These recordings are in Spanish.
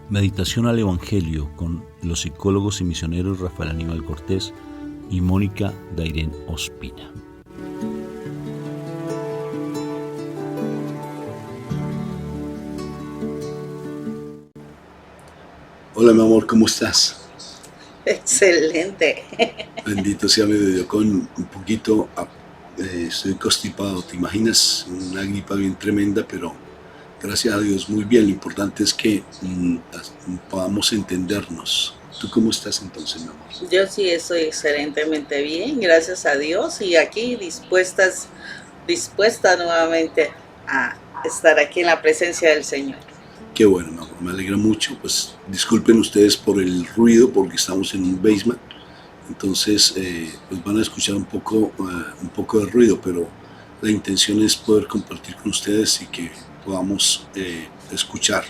Meditación al Evangelio con los psicólogos y misioneros Rafael Aníbal Cortés y Mónica Dairén Ospina. Hola mi amor, ¿cómo estás? Excelente. Bendito sea mi Dios, con un poquito, estoy constipado, ¿te imaginas? Una gripa bien tremenda, pero gracias a Dios muy bien. Lo importante es que podamos entendernos. ¿Tú cómo estás entonces, mi amor? Yo sí estoy excelentemente bien, gracias a Dios, y aquí dispuesta nuevamente a estar aquí en la presencia del Señor. Qué bueno, mi amor, me alegra mucho. Pues disculpen ustedes por el ruido, porque estamos en un basement. Entonces, pues van a escuchar un poco de ruido, pero la intención es poder compartir con ustedes y que podamos escuchar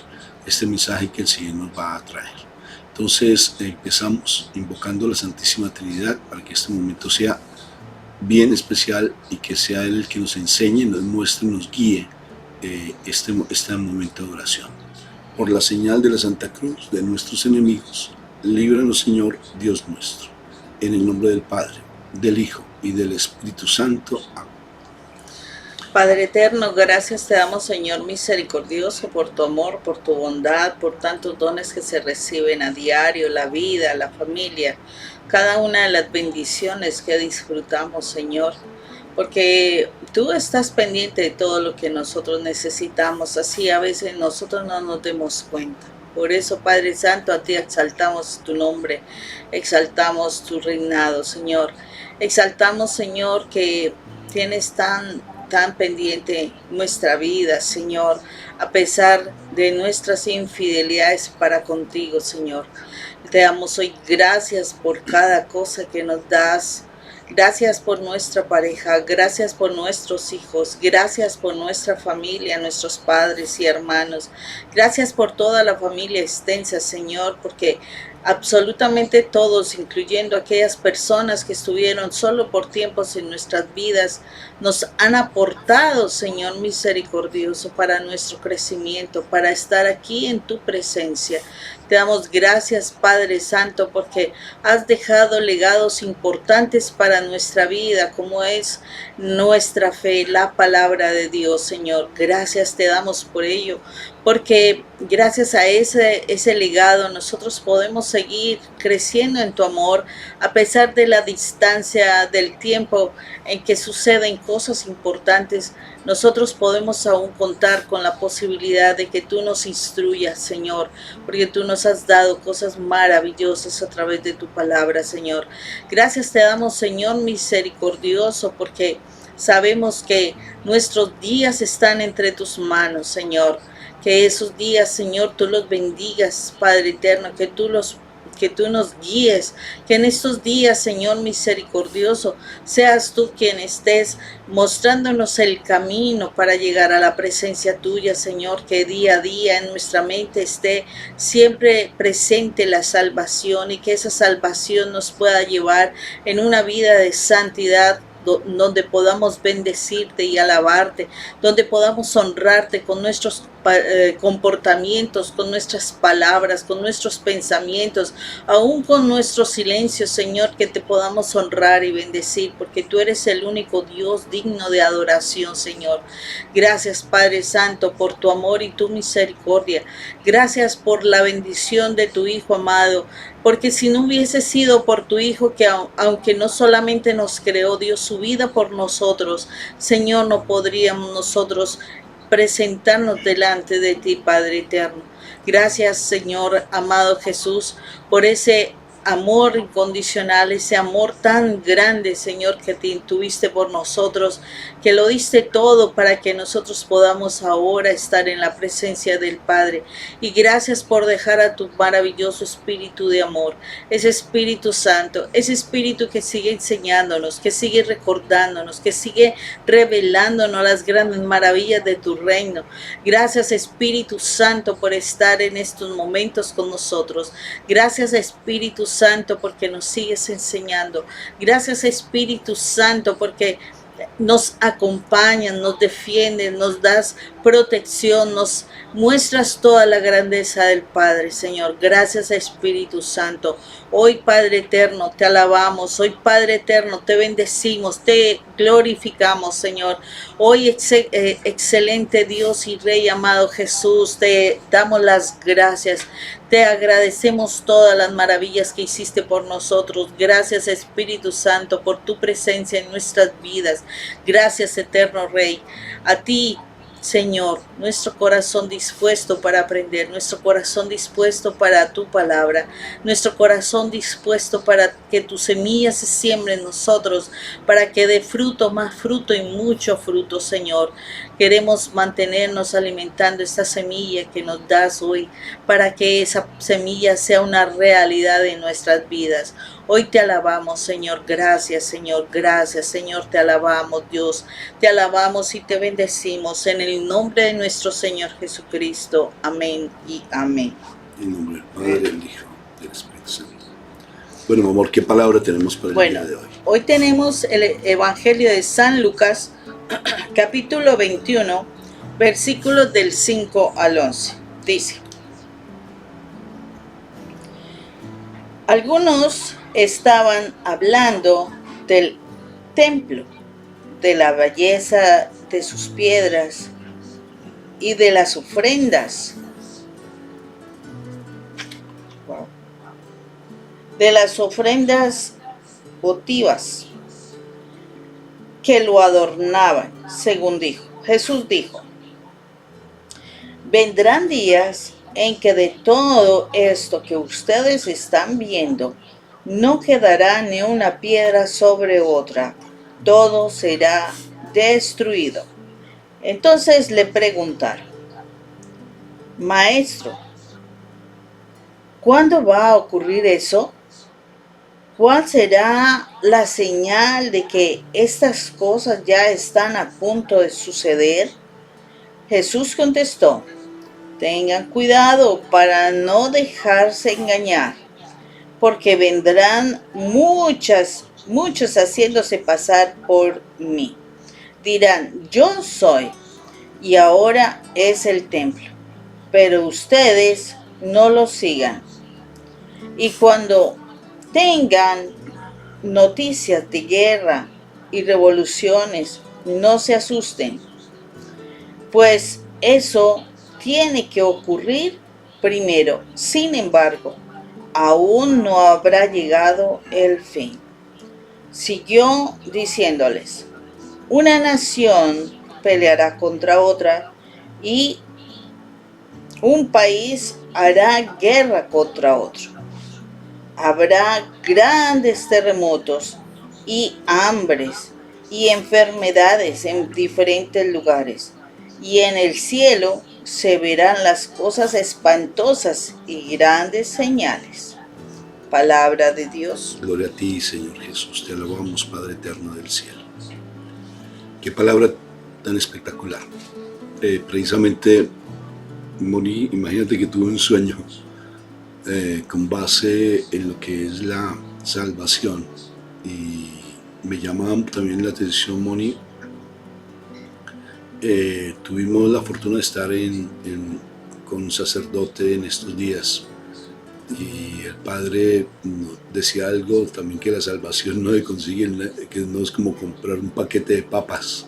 este mensaje que el Señor nos va a traer. Entonces, empezamos invocando a la Santísima Trinidad para que este momento sea bien especial y que sea Él el que nos enseñe, nos muestre, nos guíe este momento de oración. Por la señal de la Santa Cruz de nuestros enemigos, líbranos, Señor, Dios nuestro. En el nombre del Padre, del Hijo y del Espíritu Santo. Amén. Padre eterno, gracias te damos, Señor misericordioso, por tu amor, por tu bondad, por tantos dones que se reciben a diario, la vida, la familia, cada una de las bendiciones que disfrutamos, Señor, porque tú estás pendiente de todo lo que nosotros necesitamos, así a veces nosotros no nos demos cuenta. Por eso, Padre Santo, a ti exaltamos tu nombre, exaltamos tu reinado, Señor. Exaltamos, Señor, que tienes tan pendiente nuestra vida, Señor, a pesar de nuestras infidelidades para contigo, Señor. Te damos hoy gracias por cada cosa que nos das. Gracias por nuestra pareja, gracias por nuestros hijos, gracias por nuestra familia, nuestros padres y hermanos. Gracias por toda la familia extensa, Señor, porque absolutamente todos, incluyendo aquellas personas que estuvieron solo por tiempos en nuestras vidas, nos han aportado, Señor misericordioso, para nuestro crecimiento, para estar aquí en tu presencia. Te damos gracias, Padre Santo, porque has dejado legados importantes para nuestra vida, como es nuestra fe, la palabra de Dios, Señor. Gracias te damos por ello, porque gracias a ese legado nosotros podemos seguir creciendo en tu amor, a pesar de la distancia del tiempo en que suceden cosas importantes. Nosotros podemos aún contar con la posibilidad de que tú nos instruyas, Señor, porque tú nos has dado cosas maravillosas a través de tu palabra, Señor. Gracias te damos, Señor misericordioso, porque sabemos que nuestros días están entre tus manos, Señor. Que esos días, Señor, tú los bendigas, Padre eterno, que tú nos guíes, que en estos días, Señor misericordioso, seas tú quien estés mostrándonos el camino para llegar a la presencia tuya, Señor, que día a día en nuestra mente esté siempre presente la salvación y que esa salvación nos pueda llevar en una vida de santidad, donde podamos bendecirte y alabarte, donde podamos honrarte con nuestros comportamientos, con nuestras palabras, con nuestros pensamientos, aún con nuestros silencios, Señor, que te podamos honrar y bendecir, porque tú eres el único Dios digno de adoración, Señor. Gracias, Padre Santo, por tu amor y tu misericordia. Gracias por la bendición de tu Hijo amado, porque si no hubiese sido por tu Hijo, que aunque no solamente nos creó, dio su vida por nosotros, Señor, no podríamos nosotros presentarnos delante de ti, Padre eterno. Gracias, Señor amado Jesús, por ese amor incondicional, ese amor tan grande, Señor, que te tuviste por nosotros, que lo diste todo para que nosotros podamos ahora estar en la presencia del Padre. Y gracias por dejar a tu maravilloso Espíritu de amor, ese Espíritu Santo, ese Espíritu que sigue enseñándonos, que sigue recordándonos, que sigue revelándonos las grandes maravillas de tu reino. Gracias, Espíritu Santo, por estar en estos momentos con nosotros. Gracias, Espíritu Santo, porque nos sigues enseñando. Gracias, Espíritu Santo, porque nos acompañas, nos defiendes, nos das protección, nos muestras toda la grandeza del Padre, Señor. Gracias, Espíritu Santo. Hoy, Padre eterno, te alabamos. Hoy, Padre eterno, te bendecimos, te glorificamos, Señor. Hoy, excelente Dios y Rey amado Jesús, te damos las gracias. Te agradecemos todas las maravillas que hiciste por nosotros. Gracias, Espíritu Santo, por tu presencia en nuestras vidas. Gracias, eterno Rey. A ti, Señor, nuestro corazón dispuesto para aprender, nuestro corazón dispuesto para tu palabra, nuestro corazón dispuesto para que tu semilla se siembre en nosotros, para que dé fruto, más fruto y mucho fruto, Señor. Queremos mantenernos alimentando esta semilla que nos das hoy, para que esa semilla sea una realidad en nuestras vidas. Hoy te alabamos, Señor. Gracias, Señor. Gracias, Señor. Te alabamos, Dios. Te alabamos y te bendecimos en el nombre de nuestro Señor Jesucristo. Amén y amén. En nombre del Padre, del Hijo, del Espíritu Santo. Bueno, mi amor, ¿qué palabra tenemos para el día de hoy? Hoy tenemos el Evangelio de San Lucas, capítulo 21, versículos del 5 al 11. Dice: algunos estaban hablando del templo, de la belleza de sus piedras y de las ofrendas, de las ofrendas votivas que lo adornaban, según dijo. Jesús dijo: vendrán días en que de todo esto que ustedes están viendo, no quedará ni una piedra sobre otra, todo será destruido. Entonces le preguntaron: Maestro, ¿cuándo va a ocurrir eso? ¿Cuál será la señal de que estas cosas ya están a punto de suceder? Jesús contestó: tengan cuidado para no dejarse engañar, porque vendrán muchos haciéndose pasar por mí. Dirán: yo soy, y ahora es el templo. Pero ustedes no lo sigan. Y cuando tengan noticias de guerra y revoluciones, no se asusten, pues eso tiene que ocurrir primero. Sin embargo, aún no habrá llegado el fin. Siguió diciéndoles: una nación peleará contra otra y un país hará guerra contra otro. Habrá grandes terremotos y hambres y enfermedades en diferentes lugares, y en el cielo se verán las cosas espantosas y grandes señales. Palabra de Dios. Gloria a ti, Señor Jesús. Te alabamos, Padre eterno del cielo. Qué palabra tan espectacular. Precisamente, Moni, imagínate que tuve un sueño con base en lo que es la salvación, y me llamaba también la atención, Moni. Tuvimos la fortuna de estar con un sacerdote en estos días, y el padre decía algo también, que la salvación no se consigue, que no es como comprar un paquete de papas,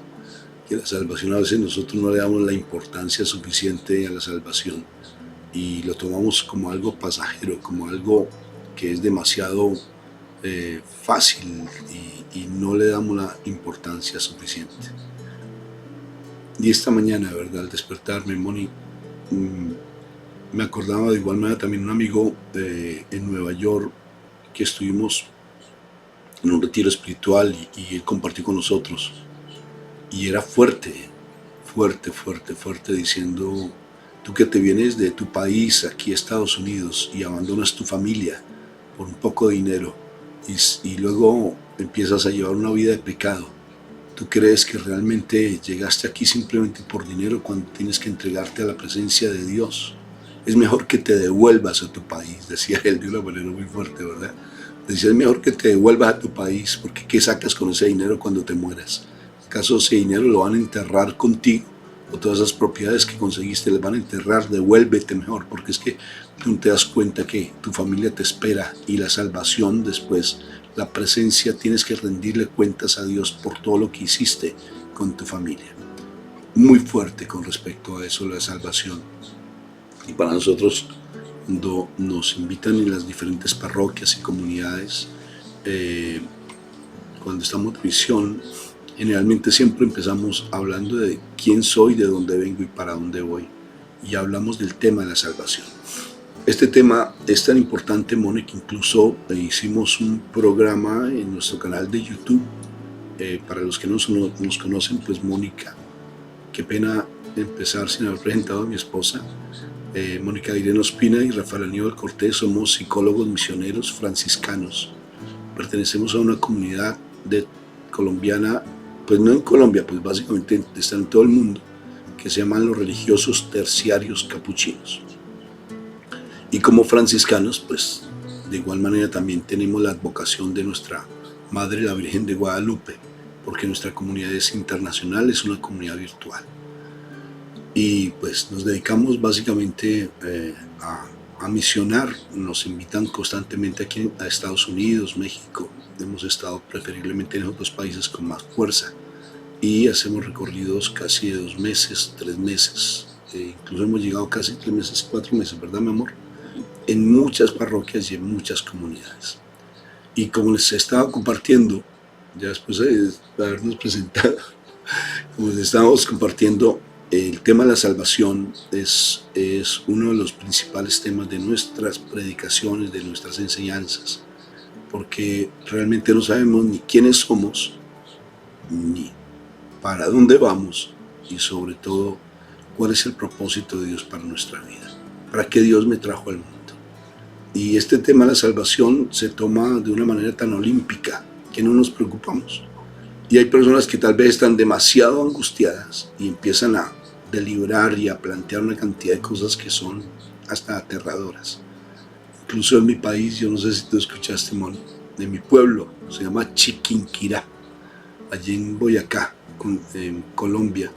que la salvación, a veces nosotros no le damos la importancia suficiente a la salvación y lo tomamos como algo pasajero, como algo que es demasiado fácil, y no le damos la importancia suficiente. Y esta mañana, de verdad, al despertarme, Moni, me acordaba de igual manera también un amigo en Nueva York, que estuvimos en un retiro espiritual, y él compartió con nosotros, y era fuerte, diciendo: tú que te vienes de tu país aquí a Estados Unidos y abandonas tu familia por un poco de dinero, y luego empiezas a llevar una vida de pecado. ¿Tú crees que realmente llegaste aquí simplemente por dinero, cuando tienes que entregarte a la presencia de Dios? Es mejor que te devuelvas a tu país, decía él de una manera muy fuerte, ¿verdad? Decía: es mejor que te devuelvas a tu país, porque ¿qué sacas con ese dinero cuando te mueras? ¿Acaso ese dinero lo van a enterrar contigo? O todas esas propiedades que conseguiste las van a enterrar, devuélvete mejor, porque es que tú no te das cuenta que tu familia te espera y la salvación después, la presencia, tienes que rendirle cuentas a Dios por todo lo que hiciste con tu familia. Muy fuerte con respecto a eso, la salvación. Y para nosotros, cuando nos invitan en las diferentes parroquias y comunidades, cuando estamos de misión, generalmente siempre empezamos hablando de quién soy, de dónde vengo y para dónde voy. Y hablamos del tema de la salvación. Este tema es tan importante, Mone, que incluso hicimos un programa en nuestro canal de YouTube. Para los que no nos conocen, pues Mónica, qué pena empezar sin haber presentado a mi esposa. Mónica Dairén Ospina y Rafael Aníbal Cortés somos psicólogos misioneros franciscanos. Pertenecemos a una comunidad colombiana, pues no en Colombia, pues básicamente está en todo el mundo, que se llaman los religiosos terciarios capuchinos. Y como franciscanos, pues de igual manera también tenemos la advocación de nuestra Madre la Virgen de Guadalupe, porque nuestra comunidad es internacional, es una comunidad virtual. Y pues nos dedicamos básicamente a misionar. Nos invitan constantemente aquí a Estados Unidos, México. Hemos estado preferiblemente en otros países con más fuerza y hacemos recorridos casi de 2 meses, 3 meses, incluso hemos llegado casi 3 meses, 4 meses, ¿verdad, mi amor? En muchas parroquias y en muchas comunidades. Y como les estaba compartiendo, ya después de habernos presentado, como les estábamos compartiendo, el tema de la salvación es uno de los principales temas de nuestras predicaciones, de nuestras enseñanzas, porque realmente no sabemos ni quiénes somos, ni para dónde vamos, y sobre todo, cuál es el propósito de Dios para nuestra vida, para qué Dios me trajo al mundo. Y este tema de la salvación se toma de una manera tan olímpica que no nos preocupamos. Y hay personas que tal vez están demasiado angustiadas y empiezan a deliberar y a plantear una cantidad de cosas que son hasta aterradoras. Incluso en mi país, yo no sé si tú escuchaste, Mon, de mi pueblo, se llama Chiquinquirá, allí en Boyacá, en Colombia.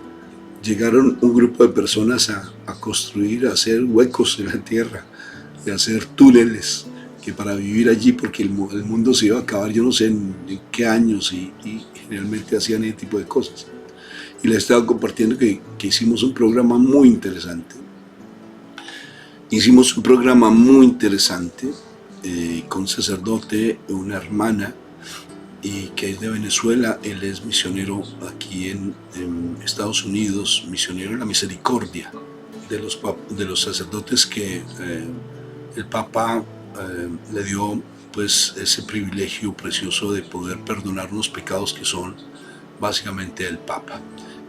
Llegaron un grupo de personas a construir, a hacer huecos en la tierra, de hacer túneles, que para vivir allí, porque el mundo se iba a acabar, yo no sé en qué años, y generalmente hacían ese tipo de cosas. Y les estaba compartiendo que hicimos un programa muy interesante. Hicimos un programa muy interesante con un sacerdote, una hermana, y que es de Venezuela. Él es misionero aquí en Estados Unidos, misionero en la misericordia de los sacerdotes que el Papa le dio, pues, ese privilegio precioso de poder perdonar los pecados que son básicamente del Papa.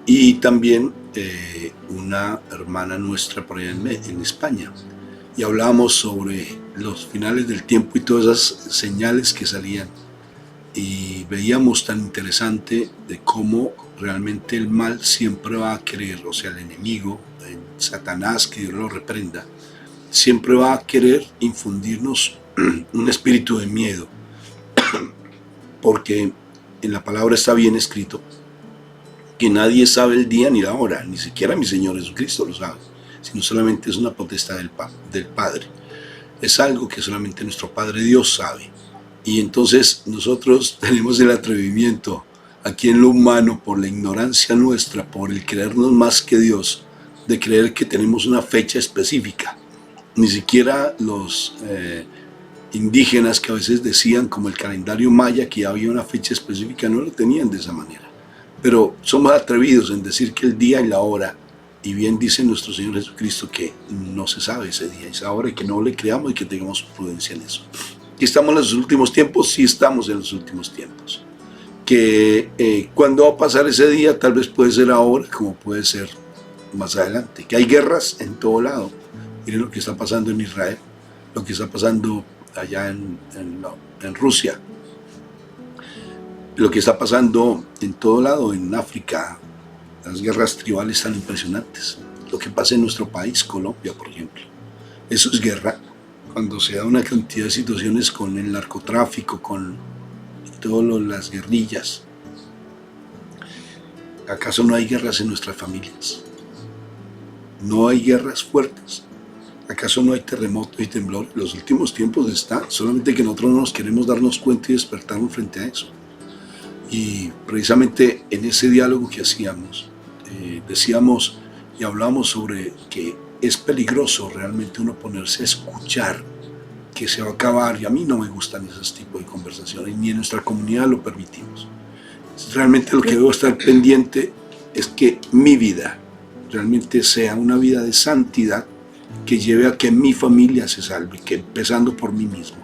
Y también una hermana nuestra por allá en España. Y hablábamos sobre los finales del tiempo y todas esas señales que salían. Y veíamos tan interesante de cómo realmente el mal siempre va a querer, o sea, el enemigo, Satanás, que Dios lo reprenda, siempre va a querer infundirnos un espíritu de miedo, porque en la palabra está bien escrito que nadie sabe el día ni la hora, ni siquiera mi Señor Jesucristo lo sabe, sino solamente es una potestad del Padre. Es algo que solamente nuestro Padre Dios sabe. Y entonces nosotros tenemos el atrevimiento aquí en lo humano, por la ignorancia nuestra, por el creernos más que Dios, de creer que tenemos una fecha específica. Ni siquiera los indígenas, que a veces decían, como el calendario maya, que había una fecha específica, no lo tenían de esa manera. Pero somos atrevidos en decir que el día y la hora, y bien dice nuestro Señor Jesucristo que no se sabe ese día y esa hora, y que no le creamos y que tengamos prudencia en eso. ¿Y estamos en los últimos tiempos? Sí, estamos en los últimos tiempos. Que ¿cuándo va a pasar ese día? Tal vez puede ser ahora, como puede ser más adelante. Que hay guerras en todo lado. Miren lo que está pasando en Israel, lo que está pasando allá en Rusia, lo que está pasando en todo lado, en África, las guerras tribales tan impresionantes. Lo que pasa en nuestro país, Colombia, por ejemplo. Eso es guerra. Cuando se da una cantidad de situaciones con el narcotráfico, con todas las guerrillas. ¿Acaso no hay guerras en nuestras familias? ¿No hay guerras fuertes? ¿Acaso no hay terremotos y temblores? Los últimos tiempos están, solamente que nosotros no nos queremos darnos cuenta y despertarnos frente a eso. Y precisamente en ese diálogo que hacíamos, decíamos y hablamos sobre que es peligroso realmente uno ponerse a escuchar que se va a acabar, y a mí no me gustan esos tipos de conversaciones, ni en nuestra comunidad lo permitimos. Realmente lo que debo estar pendiente es que mi vida realmente sea una vida de santidad que lleve a que mi familia se salve, que empezando por mí mismo,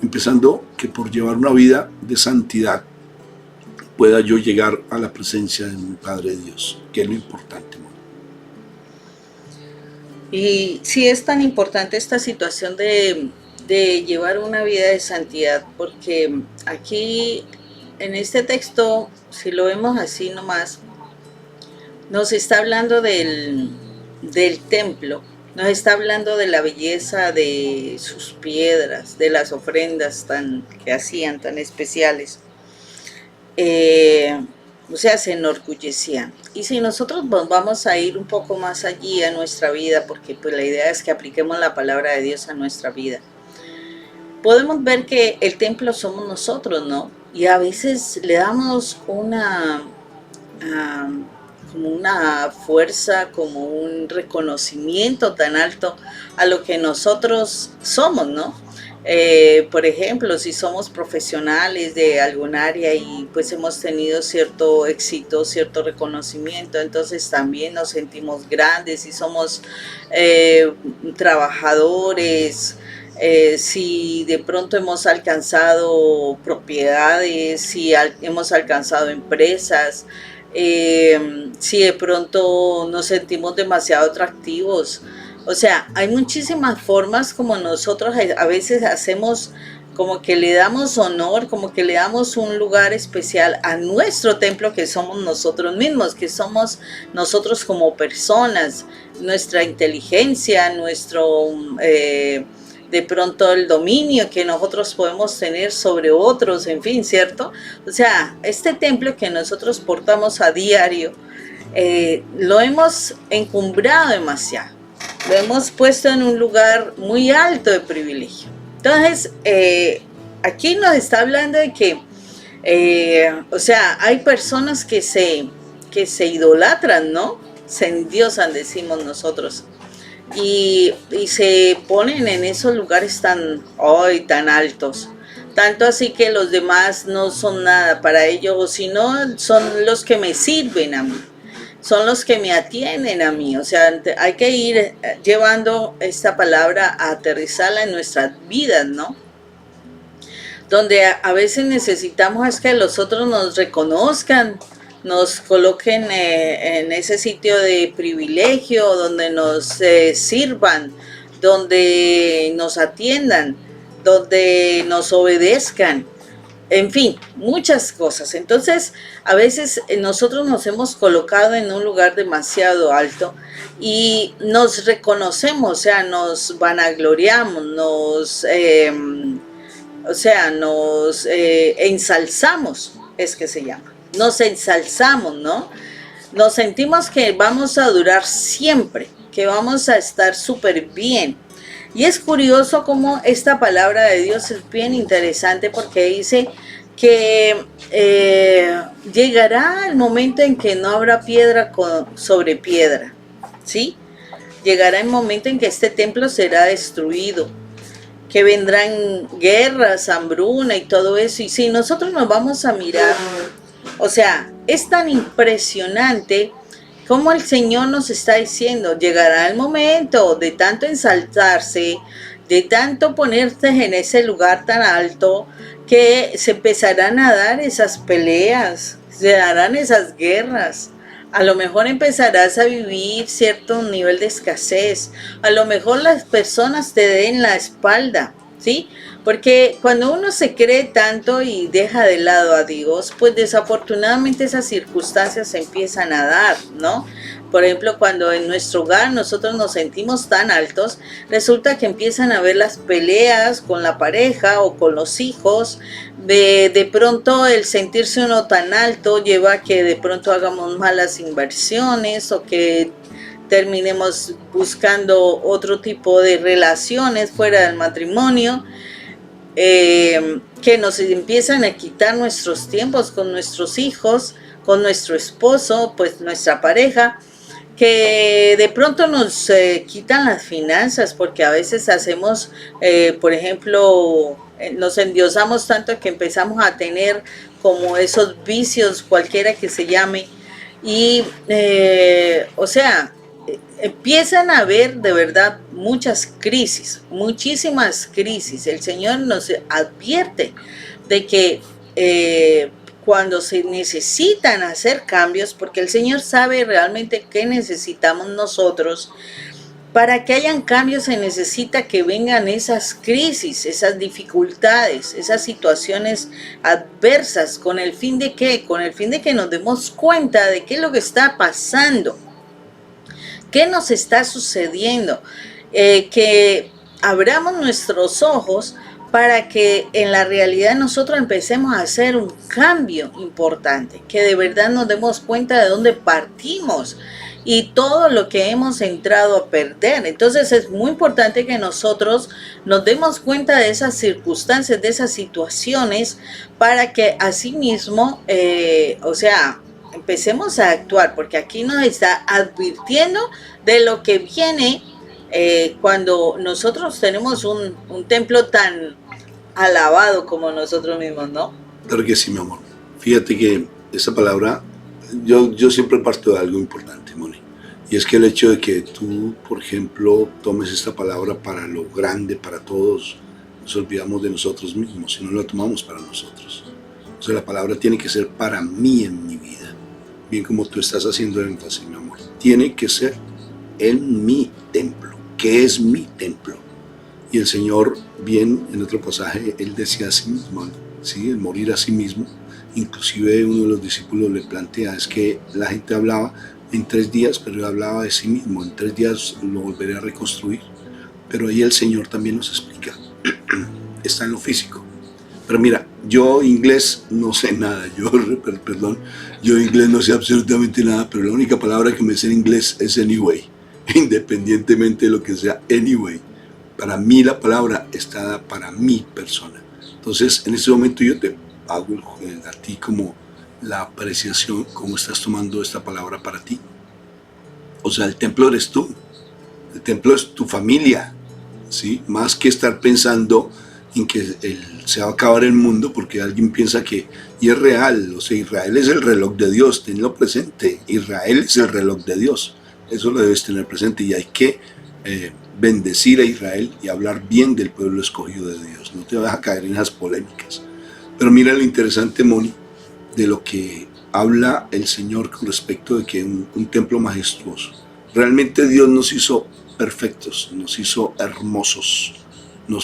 empezando que por llevar una vida de santidad pueda yo llegar a la presencia de mi Padre Dios, que es lo importante. Y sí es tan importante esta situación de llevar una vida de santidad, porque aquí en este texto, si lo vemos así nomás, nos está hablando del templo, nos está hablando de la belleza de sus piedras, de las ofrendas que hacían tan especiales. O sea, se enorgullecían. Y si nosotros vamos a ir un poco más allí a nuestra vida, porque pues la idea es que apliquemos la palabra de Dios a nuestra vida, podemos ver que el templo somos nosotros, ¿no? Y a veces le damos como una fuerza, como un reconocimiento tan alto a lo que nosotros somos, ¿no? Por ejemplo, si somos profesionales de algún área y pues hemos tenido cierto éxito, cierto reconocimiento, entonces también nos sentimos grandes y somos trabajadores. Si de pronto hemos alcanzado propiedades, si hemos alcanzado empresas, si de pronto nos sentimos demasiado atractivos. O sea, hay muchísimas formas como nosotros a veces hacemos, como que le damos honor, como que le damos un lugar especial a nuestro templo, que somos nosotros mismos, que somos nosotros como personas, nuestra inteligencia, nuestro de pronto el dominio que nosotros podemos tener sobre otros, en fin, ¿cierto? O sea, este templo que nosotros portamos a diario, lo hemos encumbrado demasiado. Lo hemos puesto en un lugar muy alto de privilegio. Entonces, aquí nos está hablando de que, o sea, hay personas que se idolatran, ¿no? Se endiosan, decimos nosotros. Y se ponen en esos lugares tan altos. Tanto así que los demás no son nada para ellos, sino son los que me sirven a mí. Son los que me atienden a mí. O sea, hay que ir llevando esta palabra a aterrizarla en nuestras vidas, ¿no? Donde a veces necesitamos es que los otros nos reconozcan, nos coloquen en ese sitio de privilegio, donde nos sirvan, donde nos atiendan, donde nos obedezcan. En fin, muchas cosas. Entonces, a veces nosotros nos hemos colocado en un lugar demasiado alto y nos reconocemos, o sea, nos vanagloriamos, nos ensalzamos, es que se llama. Nos ensalzamos, ¿no? Nos sentimos que vamos a durar siempre, que vamos a estar súper bien. Y es curioso cómo esta palabra de Dios es bien interesante, porque dice que llegará el momento en que no habrá piedra sobre piedra, ¿sí? Llegará el momento en que este templo será destruido, que vendrán guerras, hambruna y todo eso. Y si nosotros nos vamos a mirar, o sea, es tan impresionante como el Señor nos está diciendo, llegará el momento de tanto ensalzarse, de tanto ponerse en ese lugar tan alto, que se empezarán a dar esas peleas, se darán esas guerras. A lo mejor empezarás a vivir cierto nivel de escasez, a lo mejor las personas te den la espalda, ¿sí? Porque cuando uno se cree tanto y deja de lado a Dios, pues desafortunadamente esas circunstancias se empiezan a dar, ¿no? Por ejemplo, cuando en nuestro hogar nosotros nos sentimos tan altos, resulta que empiezan a haber las peleas con la pareja o con los hijos. De pronto el sentirse uno tan alto lleva a que de pronto hagamos malas inversiones o que terminemos buscando otro tipo de relaciones fuera del matrimonio, que nos empiezan a quitar nuestros tiempos con nuestros hijos, con nuestro esposo, pues nuestra pareja, que de pronto nos quitan las finanzas, porque a veces hacemos, por ejemplo, nos endiosamos tanto que empezamos a tener como esos vicios, cualquiera que se llame, y o sea, empiezan a haber de verdad muchas crisis, muchísimas crisis. El Señor nos advierte de que cuando se necesitan hacer cambios, porque el Señor sabe realmente qué necesitamos nosotros, para que hayan cambios se necesita que vengan esas crisis, esas dificultades, esas situaciones adversas, ¿con el fin de qué? Con el fin de que nos demos cuenta de qué es lo que está pasando. ¿Qué nos está sucediendo? Que abramos nuestros ojos para que en la realidad nosotros empecemos a hacer un cambio importante, que de verdad nos demos cuenta de dónde partimos y todo lo que hemos entrado a perder. Entonces es muy importante que nosotros nos demos cuenta de esas circunstancias, de esas situaciones, para que asimismo, empecemos a actuar, porque aquí nos está advirtiendo de lo que viene cuando nosotros tenemos un templo tan alabado como nosotros mismos, ¿no? Claro que sí, mi amor. Fíjate que esa palabra, yo siempre parto de algo importante, Moni, y es que el hecho de que tú, por ejemplo, tomes esta palabra para lo grande, para todos, nos olvidamos de nosotros mismos si no la tomamos para nosotros. O sea, la palabra tiene que ser para mí en mi vida, bien como tú estás haciendo el énfasis, mi amor. Tiene que ser en mi templo, que es mi templo. Y el Señor, bien en otro pasaje, Él decía a sí mismo, ¿sí? El morir a sí mismo. Inclusive uno de los discípulos le plantea, es que la gente hablaba en 3 días, pero Él hablaba de sí mismo, en 3 días lo volveré a reconstruir. Pero ahí el Señor también nos explica, está en lo físico. Pero mira, yo inglés no sé nada, yo inglés no sé absolutamente nada, pero la única palabra que me sé en inglés es anyway, independientemente de lo que sea anyway. Para mí la palabra está dada para mi persona. Entonces, en este momento yo te hago a ti como la apreciación, cómo estás tomando esta palabra para ti. O sea, el templo eres tú, el templo es tu familia, ¿sí? Más que estar pensando en que se va a acabar el mundo, porque alguien piensa que, y es real, o sea, Israel es el reloj de Dios, tenlo presente, Israel es el reloj de Dios, eso lo debes tener presente, y hay que bendecir a Israel y hablar bien del pueblo escogido de Dios, no te vas a caer en esas polémicas. Pero mira lo interesante, Moni, de lo que habla el Señor con respecto de que un templo majestuoso. Realmente Dios nos hizo perfectos, nos hizo hermosos.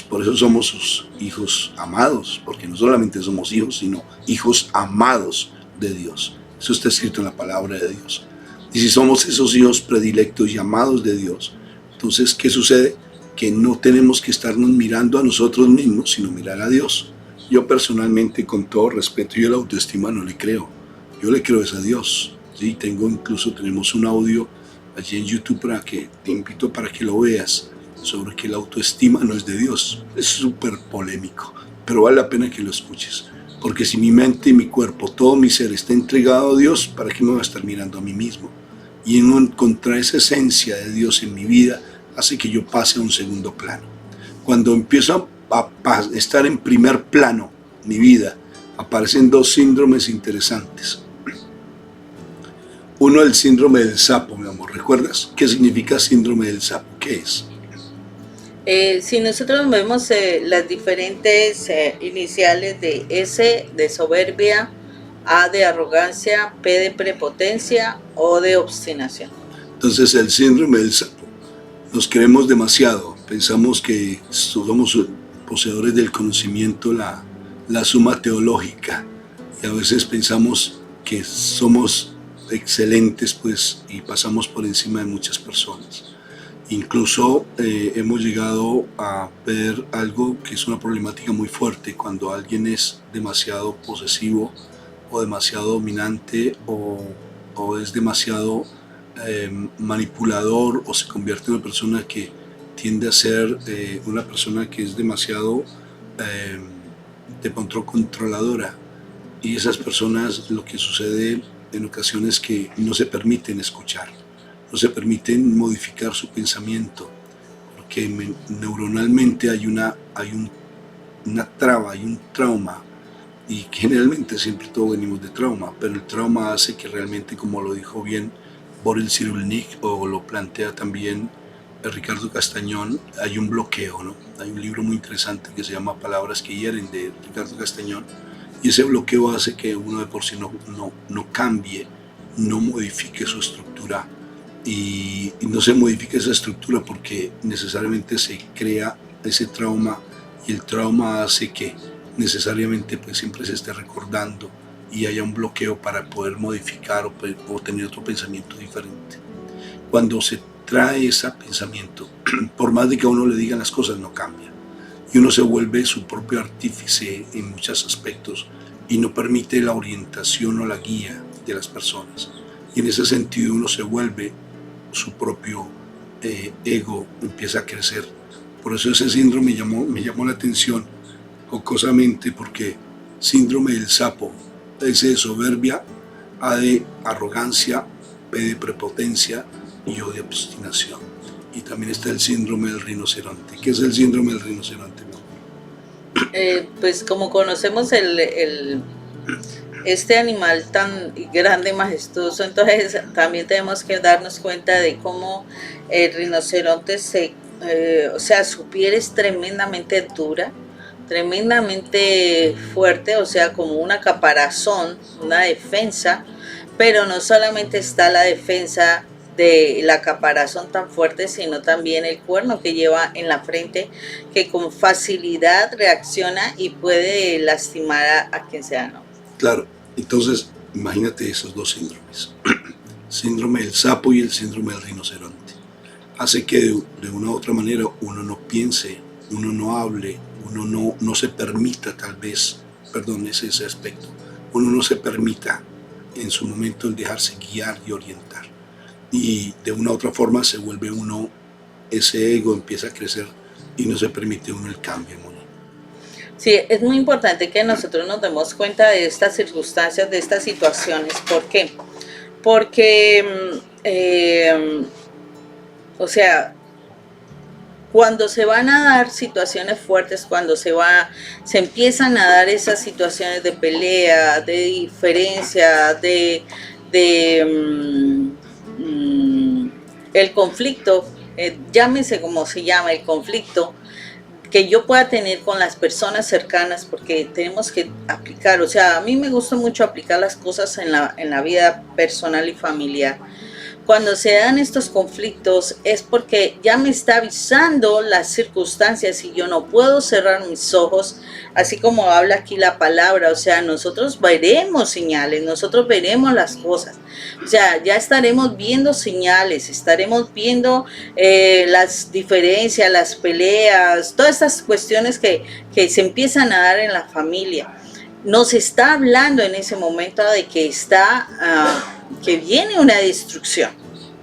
Por eso somos sus hijos amados, porque no solamente somos hijos, sino hijos amados de Dios. Eso está escrito en la palabra de Dios. Y si somos esos hijos predilectos y amados de Dios, entonces, ¿qué sucede? Que no tenemos que estarnos mirando a nosotros mismos, sino mirar a Dios. Yo personalmente, con todo respeto, yo la autoestima no le creo. Yo le creo es a Dios. ¿Sí? Tenemos un audio allí en YouTube para que te invito para que lo veas, sobre que la autoestima no es de Dios. Es súper polémico, pero vale la pena que lo escuches. Porque si mi mente y mi cuerpo, todo mi ser está entregado a Dios, ¿para qué me voy a estar mirando a mí mismo? Y en encontrar esa esencia de Dios en mi vida, hace que yo pase a un segundo plano. Cuando empiezo a estar en primer plano, mi vida, aparecen 2 síndromes interesantes. Uno, el síndrome del sapo, mi amor. ¿Recuerdas qué significa síndrome del sapo? ¿Qué es? Si nosotros vemos las diferentes iniciales de S de soberbia, A de arrogancia, P de prepotencia, O de obstinación. Entonces el síndrome del sapo. Nos creemos demasiado, pensamos que somos poseedores del conocimiento, la suma teológica, y a veces pensamos que somos excelentes, pues, y pasamos por encima de muchas personas. Incluso hemos llegado a ver algo que es una problemática muy fuerte cuando alguien es demasiado posesivo o demasiado dominante o es demasiado manipulador, o se convierte en una persona que tiende a ser una persona que es demasiado de pronto controladora, y esas personas, lo que sucede en ocasiones, que no se permiten escuchar, no se permiten modificar su pensamiento, porque neuronalmente hay una traba, hay un trauma, y generalmente siempre todos venimos de trauma, pero el trauma hace que realmente, como lo dijo bien Boris Cyrulnik, o lo plantea también Ricardo Castañón, hay un bloqueo, ¿no? Hay un libro muy interesante que se llama Palabras que hieren, de Ricardo Castañón, y ese bloqueo hace que uno de por sí no cambie, no modifique su estructura, y no se modifica esa estructura porque necesariamente se crea ese trauma, y el trauma hace que necesariamente pues siempre se esté recordando y haya un bloqueo para poder modificar o tener otro pensamiento diferente. Cuando se trae ese pensamiento, por más de que a uno le digan las cosas, no cambia, y uno se vuelve su propio artífice en muchos aspectos y no permite la orientación o la guía de las personas, y en ese sentido uno se vuelve su propio ego, empieza a crecer. Por eso ese síndrome me llamó la atención jocosamente, porque síndrome del sapo, S de soberbia, A de arrogancia, P de prepotencia y O de obstinación. Y también está el síndrome del rinoceronte. ¿Qué es el síndrome del rinoceronte? Pues como conocemos este animal tan grande, majestuoso, entonces también tenemos que darnos cuenta de cómo el rinoceronte o sea, su piel es tremendamente dura, tremendamente fuerte, o sea, como una caparazón, una defensa, pero no solamente está la defensa de la caparazón tan fuerte, sino también el cuerno que lleva en la frente, que con facilidad reacciona y puede lastimar a quien sea, ¿no? Claro, entonces imagínate esos dos síndromes, síndrome del sapo y el síndrome del rinoceronte. Hace que de una u otra manera uno no piense, uno no hable, uno no se permita, tal vez, perdón, ese aspecto, uno no se permita en su momento el dejarse guiar y orientar. Y de una u otra forma se vuelve uno, ese ego empieza a crecer y no se permite uno el cambio, ¿no? Sí, es muy importante que nosotros nos demos cuenta de estas circunstancias, de estas situaciones. ¿Por qué? Porque, o sea, cuando se van a dar situaciones fuertes, cuando se empiezan a dar esas situaciones de pelea, de diferencia, el conflicto, llámese como se llama, el conflicto que yo pueda tener con las personas cercanas, porque tenemos que aplicar, o sea, a mí me gusta mucho aplicar las cosas en la vida personal y familiar. Cuando se dan estos conflictos es porque ya me está avisando las circunstancias y yo no puedo cerrar mis ojos, así como habla aquí la palabra. O sea, nosotros veremos señales, nosotros veremos las cosas. O sea, ya estaremos viendo señales, estaremos viendo las diferencias, las peleas, todas estas cuestiones que se empiezan a dar en la familia. Nos está hablando en ese momento de que que viene una destrucción.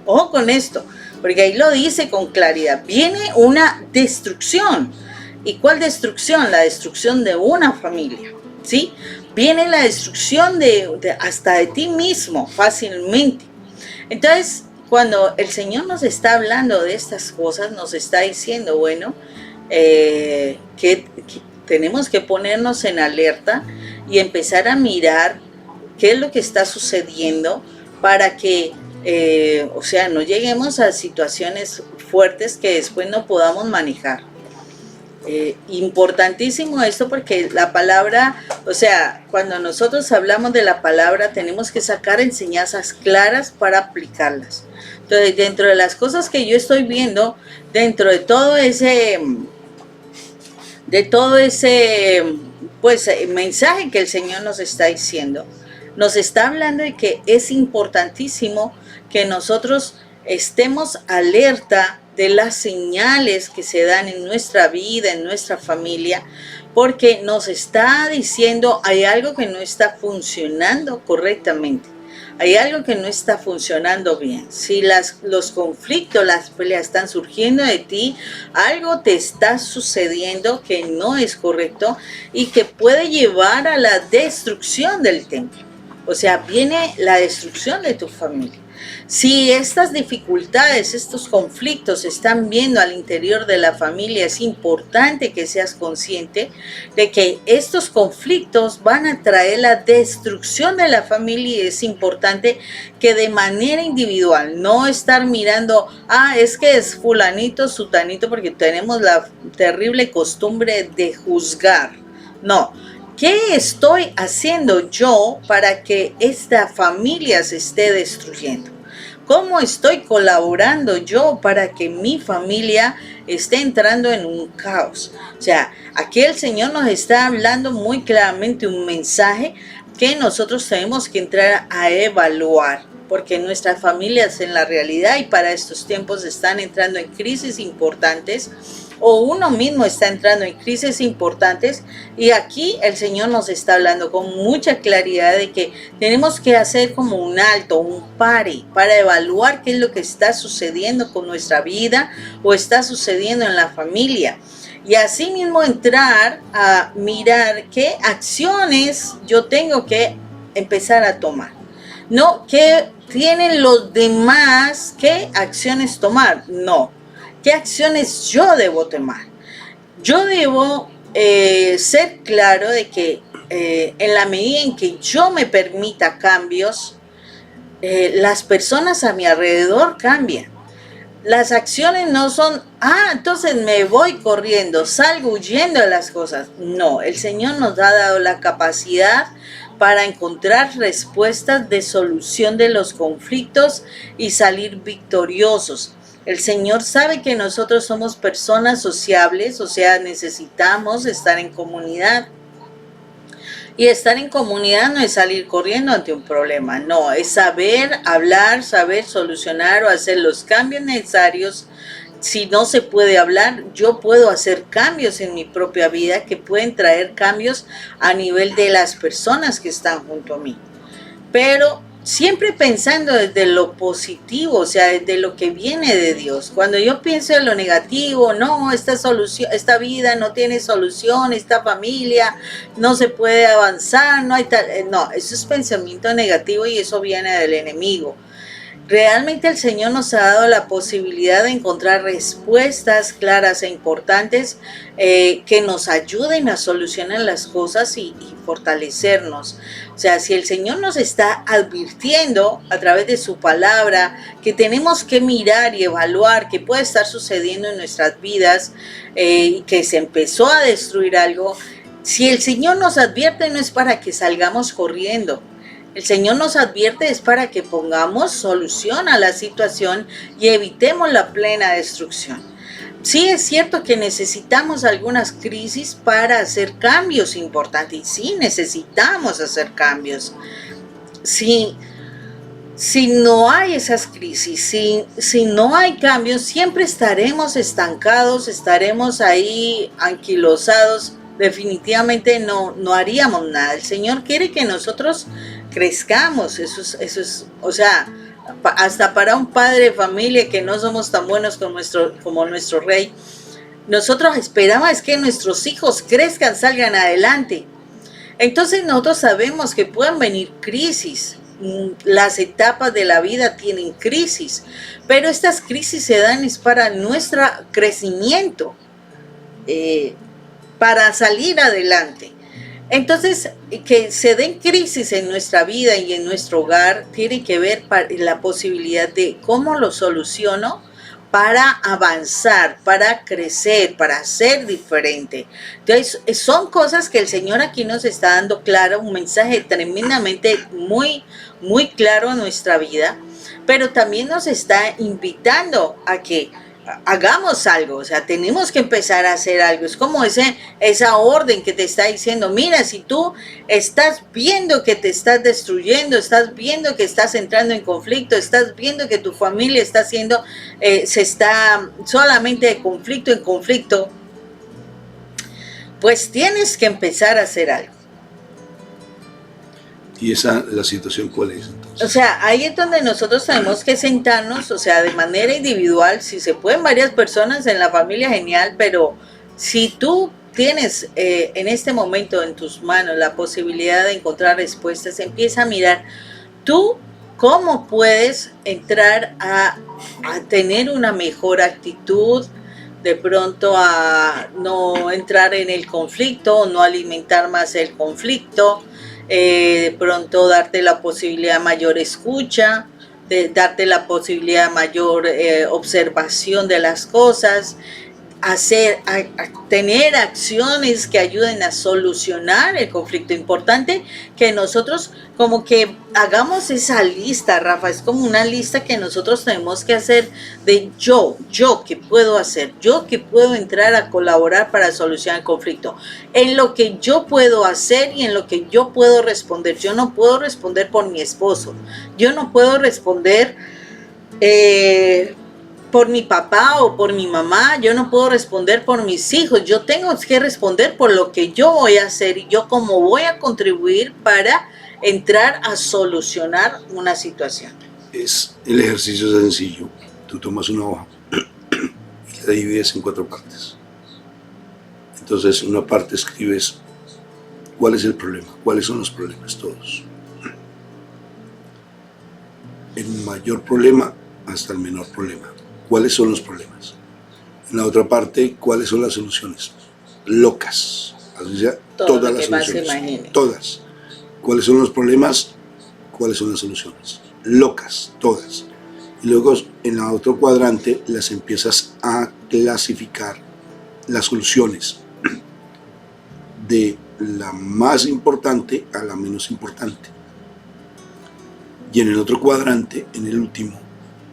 Ojo con esto, porque ahí lo dice con claridad, viene una destrucción. ¿Y cuál destrucción? La destrucción de una familia, ¿sí? Viene la destrucción hasta de ti mismo, fácilmente. Entonces, cuando el Señor nos está hablando de estas cosas, nos está diciendo, bueno, que tenemos que ponernos en alerta y empezar a mirar qué es lo que está sucediendo para que, o sea, no lleguemos a situaciones fuertes que después no podamos manejar. Importantísimo esto, porque la palabra, o sea, cuando nosotros hablamos de la palabra tenemos que sacar enseñanzas claras para aplicarlas. Entonces, dentro de las cosas que yo estoy viendo, dentro de todo ese pues mensaje que el Señor nos está diciendo, nos está hablando de que es importantísimo que nosotros estemos alerta de las señales que se dan en nuestra vida, en nuestra familia, porque nos está diciendo hay algo que no está funcionando correctamente. Hay algo que no está funcionando bien. Si los conflictos, las peleas están surgiendo de ti, algo te está sucediendo que no es correcto y que puede llevar a la destrucción del templo. O sea, viene la destrucción de tu familia. Si estas dificultades, estos conflictos se están viendo al interior de la familia, es importante que seas consciente de que estos conflictos van a traer la destrucción de la familia y es importante que de manera individual, no estar mirando, es que es fulanito, sutanito, porque tenemos la terrible costumbre de juzgar. No. ¿Qué estoy haciendo yo para que esta familia se esté destruyendo? ¿Cómo estoy colaborando yo para que mi familia esté entrando en un caos? O sea, aquí el Señor nos está hablando muy claramente un mensaje que nosotros tenemos que entrar a evaluar, porque nuestras familias en la realidad y para estos tiempos están entrando en crisis importantes, o uno mismo está entrando en crisis importantes, y aquí el Señor nos está hablando con mucha claridad de que tenemos que hacer como un alto, un pare, para evaluar qué es lo que está sucediendo con nuestra vida o está sucediendo en la familia. Y así mismo entrar a mirar qué acciones yo tengo que empezar a tomar. No, ¿qué tienen los demás? ¿Qué acciones tomar? No. ¿Qué acciones yo debo tomar? Yo debo ser claro de que en la medida en que yo me permita cambios, las personas a mi alrededor cambian. Las acciones no son, entonces me voy corriendo, salgo huyendo de las cosas. No, el Señor nos ha dado la capacidad para encontrar respuestas de solución de los conflictos y salir victoriosos. El Señor sabe que nosotros somos personas sociables, o sea, necesitamos estar en comunidad. Y estar en comunidad no es salir corriendo ante un problema, no, es saber hablar, saber solucionar o hacer los cambios necesarios. Si no se puede hablar, yo puedo hacer cambios en mi propia vida que pueden traer cambios a nivel de las personas que están junto a mí. Pero siempre pensando desde lo positivo, o sea, desde lo que viene de Dios. Cuando yo pienso en lo negativo, no, esta vida no tiene solución, esta familia no se puede avanzar, no, eso es pensamiento negativo y eso viene del enemigo. Realmente el Señor nos ha dado la posibilidad de encontrar respuestas claras e importantes que nos ayuden a solucionar las cosas y fortalecernos. O sea, si el Señor nos está advirtiendo a través de su palabra que tenemos que mirar y evaluar qué puede estar sucediendo en nuestras vidas y que se empezó a destruir algo, si el Señor nos advierte no es para que salgamos corriendo. El Señor nos advierte es para que pongamos solución a la situación y evitemos la plena destrucción. Sí es cierto que necesitamos algunas crisis para hacer cambios importantes. Y sí necesitamos hacer cambios. Si no hay esas crisis, si no hay cambios, siempre estaremos estancados, estaremos ahí anquilosados. Definitivamente no haríamos nada. El Señor quiere que nosotros crezcamos, eso es, o sea, hasta para un padre de familia que no somos tan buenos como nuestro rey, nosotros esperamos que nuestros hijos crezcan, salgan adelante. Entonces nosotros sabemos que pueden venir crisis, las etapas de la vida tienen crisis, pero estas crisis se dan es para nuestro crecimiento, para salir adelante. Entonces, que se den crisis en nuestra vida y en nuestro hogar tiene que ver la posibilidad de cómo lo soluciono para avanzar, para crecer, para ser diferente. Entonces, son cosas que el Señor aquí nos está dando claro, un mensaje tremendamente muy, muy claro a nuestra vida, pero también nos está invitando a que hagamos algo, o sea, tenemos que empezar a hacer algo. Es como esa orden que te está diciendo, mira, si tú estás viendo que te estás destruyendo, estás viendo que estás entrando en conflicto, estás viendo que tu familia está siendo, se está solamente de conflicto en conflicto, pues tienes que empezar a hacer algo. ¿Y la situación cuál es entonces? O sea, ahí es donde nosotros tenemos que sentarnos, o sea, de manera individual, si se pueden varias personas en la familia, genial, pero si tú tienes en este momento en tus manos la posibilidad de encontrar respuestas, empieza a mirar tú cómo puedes entrar a tener una mejor actitud, de pronto a no entrar en el conflicto, no alimentar más el conflicto, de pronto darte la posibilidad de mayor escucha, de darte la posibilidad de mayor observación de las cosas, tener acciones que ayuden a solucionar el conflicto. Importante que nosotros como que hagamos esa lista, Rafa, es como una lista que nosotros tenemos que hacer de yo qué puedo hacer, yo que puedo entrar a colaborar para solucionar el conflicto, en lo que yo puedo hacer y en lo que yo puedo responder. Yo no puedo responder por mi esposo, yo no puedo responder por mi papá o por mi mamá, yo no puedo responder por mis hijos, yo tengo que responder por lo que yo voy a hacer y yo cómo voy a contribuir para entrar a solucionar una situación. Es el ejercicio sencillo. Tú tomas una hoja y la divides en 4 partes. Entonces, en una parte escribes cuál es el problema, cuáles son los problemas, todos. El mayor problema hasta el menor problema. ¿Cuáles son los problemas? En la otra parte, ¿cuáles son las soluciones? Locas. Así sea, todas las soluciones. Todas. ¿Cuáles son los problemas? ¿Cuáles son las soluciones? Locas, todas. Y luego en la otro cuadrante las empiezas a clasificar las soluciones de la más importante a la menos importante. Y en el otro cuadrante, en el último,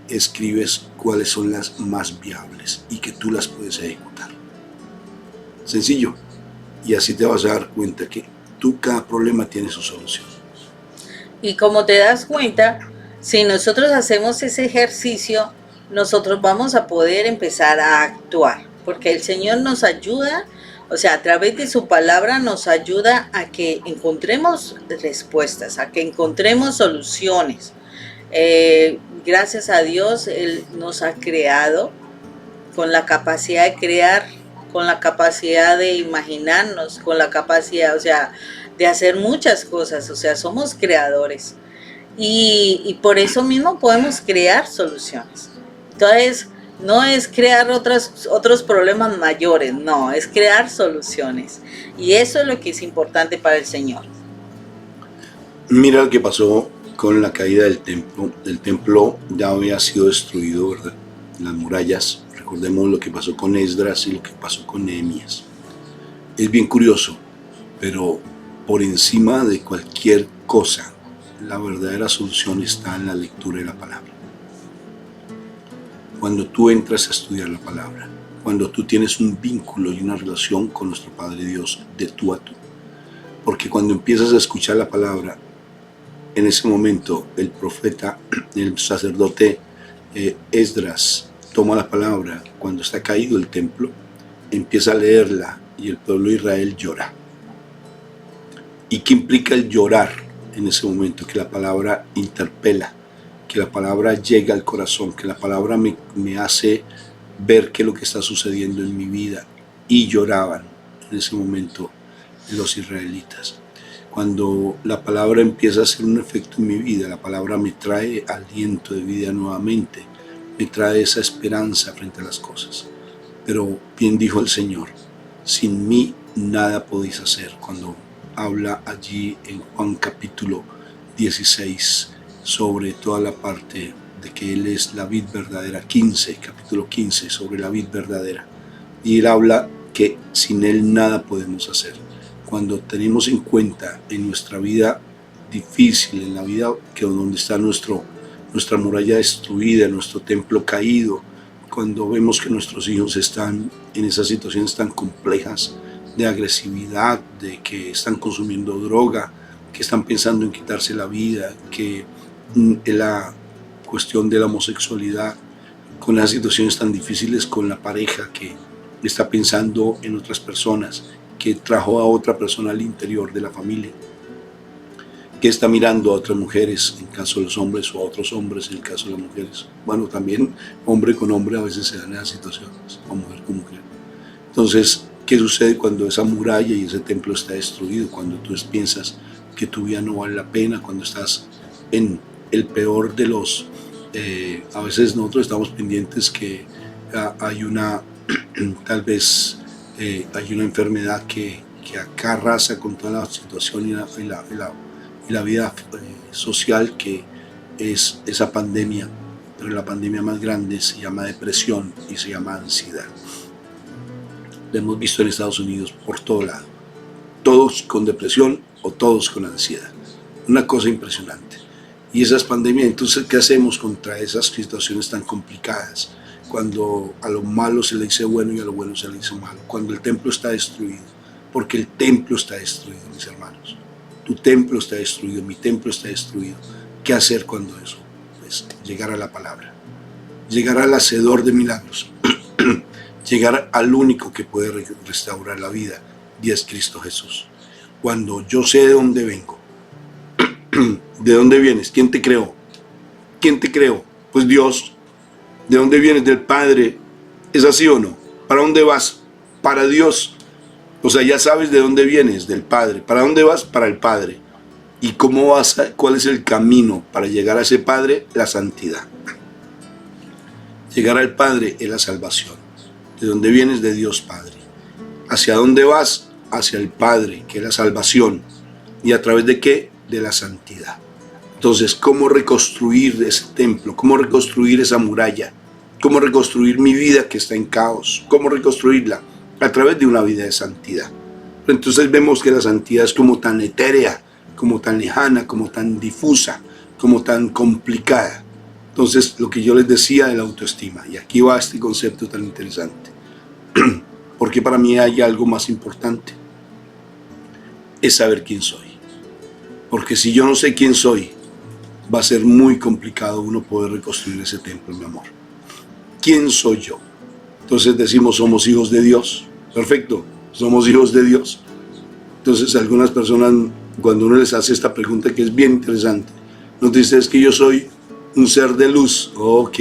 escribes cuáles son las más viables y que tú las puedes ejecutar. Sencillo. Y así te vas a dar cuenta que cada problema tiene su solución. Y como te das cuenta, si nosotros hacemos ese ejercicio, nosotros vamos a poder empezar a actuar, porque el Señor nos ayuda, o sea, a través de su palabra nos ayuda a que encontremos respuestas, a que encontremos soluciones. Gracias a Dios, Él nos ha creado con la capacidad de crear, con la capacidad de imaginarnos, con la capacidad, o sea, de hacer muchas cosas, o sea, somos creadores. Y por eso mismo podemos crear soluciones. Entonces, no es crear otros problemas mayores, no, es crear soluciones. Y eso es lo que es importante para el Señor. Mira lo que pasó con la caída del templo. El templo ya había sido destruido, ¿verdad? Las murallas. Recordemos lo que pasó con Esdras y lo que pasó con Nehemías. Es bien curioso, pero por encima de cualquier cosa, la verdadera solución está en la lectura de la palabra. Cuando tú entras a estudiar la palabra, cuando tú tienes un vínculo y una relación con nuestro Padre Dios de tú a tú, porque cuando empiezas a escuchar la palabra, en ese momento el profeta, el sacerdote Esdras toma la palabra cuando está caído el templo, empieza a leerla y el pueblo de Israel llora. ¿Y qué implica el llorar en ese momento? Que la palabra interpela, que la palabra llega al corazón, que la palabra me hace ver qué es lo que está sucediendo en mi vida. Y lloraban en ese momento los israelitas. Cuando la palabra empieza a hacer un efecto en mi vida, la palabra me trae aliento de vida nuevamente, me trae esa esperanza frente a las cosas. Pero bien dijo el Señor, sin mí nada podéis hacer, cuando habla allí en Juan capítulo 16 sobre toda la parte de que Él es la vid verdadera, capítulo 15 sobre la vid verdadera. Y Él habla que sin Él nada podemos hacer. Cuando tenemos en cuenta en nuestra vida difícil, en la vida que donde está nuestra muralla destruida, nuestro templo caído, cuando vemos que nuestros hijos están en esas situaciones tan complejas de agresividad, de que están consumiendo droga, que están pensando en quitarse la vida, que la cuestión de la homosexualidad, con las situaciones tan difíciles con la pareja que está pensando en otras personas, que trajo a otra persona al interior de la familia, que está mirando a otras mujeres en el caso de los hombres o a otros hombres en el caso de las mujeres. Bueno, también hombre con hombre a veces se dan esas situaciones, o mujer con mujer. Entonces, ¿qué sucede cuando esa muralla y ese templo está destruido? Cuando tú piensas que tu vida no vale la pena, cuando estás en el peor de los... a veces nosotros estamos pendientes que hay una, tal vez hay una enfermedad que acá arrasa con toda la situación y la vida social, que es esa pandemia, pero la pandemia más grande se llama depresión y se llama ansiedad. Lo hemos visto en Estados Unidos por todo lado, todos con depresión o todos con ansiedad, una cosa impresionante. Y esas pandemias, entonces, ¿qué hacemos contra esas situaciones tan complicadas? Cuando a lo malo se le dice bueno y a lo bueno se le dice malo, cuando el templo está destruido, porque el templo está destruido, mis hermanos. Tu templo está destruido, mi templo está destruido. ¿Qué hacer cuando eso? Pues llegar a la palabra, llegar al hacedor de milagros, llegar al único que puede restaurar la vida, y es Cristo Jesús. Cuando yo sé de dónde vengo, ¿de dónde vienes? ¿Quién te creó? ¿Quién te creó? Pues Dios. ¿De dónde vienes? Del Padre. ¿Es así o no? ¿Para dónde vas? Para Dios. O sea, ya sabes de dónde vienes, del Padre. ¿Para dónde vas? Para el Padre. ¿Y cómo vas? ¿Cuál es el camino para llegar a ese Padre? La santidad. Llegar al Padre es la salvación. ¿De dónde vienes? De Dios Padre. ¿Hacia dónde vas? Hacia el Padre, que es la salvación. ¿Y a través de qué? De la santidad. Entonces, ¿cómo reconstruir ese templo? ¿Cómo reconstruir esa muralla? ¿Cómo reconstruir mi vida que está en caos? ¿Cómo reconstruirla? A través de una vida de santidad. Entonces vemos que la santidad es como tan etérea, como tan lejana, como tan difusa, como tan complicada. Entonces, lo que yo les decía de la autoestima, y aquí va este concepto tan interesante, porque para mí hay algo más importante, es saber quién soy. Porque si yo no sé quién soy, va a ser muy complicado uno poder reconstruir ese templo, mi amor. ¿Quién soy yo? Entonces decimos, somos hijos de Dios. Perfecto, somos hijos de Dios. Entonces algunas personas, cuando uno les hace esta pregunta, que es bien interesante, nos dicen, es que yo soy un ser de luz. Ok,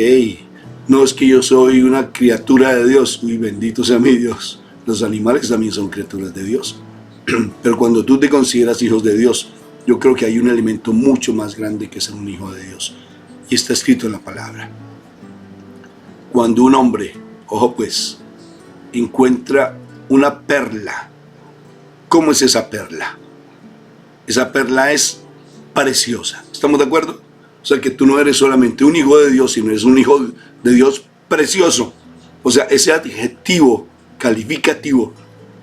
no es que yo soy una criatura de Dios. Uy, bendito sea mi Dios. Los animales también son criaturas de Dios. Pero cuando tú te consideras hijos de Dios, yo creo que hay un elemento mucho más grande que ser un hijo de Dios. Y está escrito en la palabra. Cuando un hombre, ojo pues, encuentra una perla, ¿cómo es esa perla? Esa perla es preciosa. ¿Estamos de acuerdo? O sea, que tú no eres solamente un hijo de Dios, sino eres un hijo de Dios precioso. O sea, ese adjetivo calificativo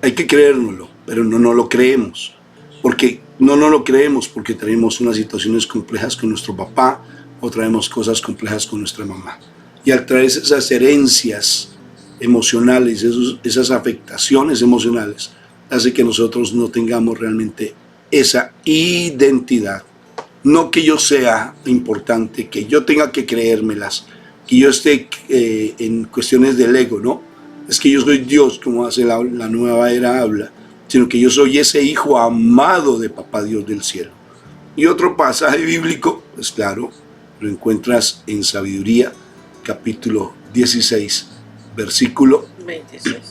hay que creérnoslo, pero no lo creemos. Porque no lo creemos porque tenemos unas situaciones complejas con nuestro papá o traemos cosas complejas con nuestra mamá. Y al traer esas herencias emocionales, esas afectaciones emocionales, hace que nosotros no tengamos realmente esa identidad. No que yo sea importante, que yo tenga que creérmelas, que yo esté en cuestiones del ego, ¿no? Es que yo soy Dios, como hace la nueva era habla, sino que yo soy ese hijo amado de Papá Dios del cielo. Y otro pasaje bíblico, pues claro, lo encuentras en Sabiduría, capítulo 16, versículo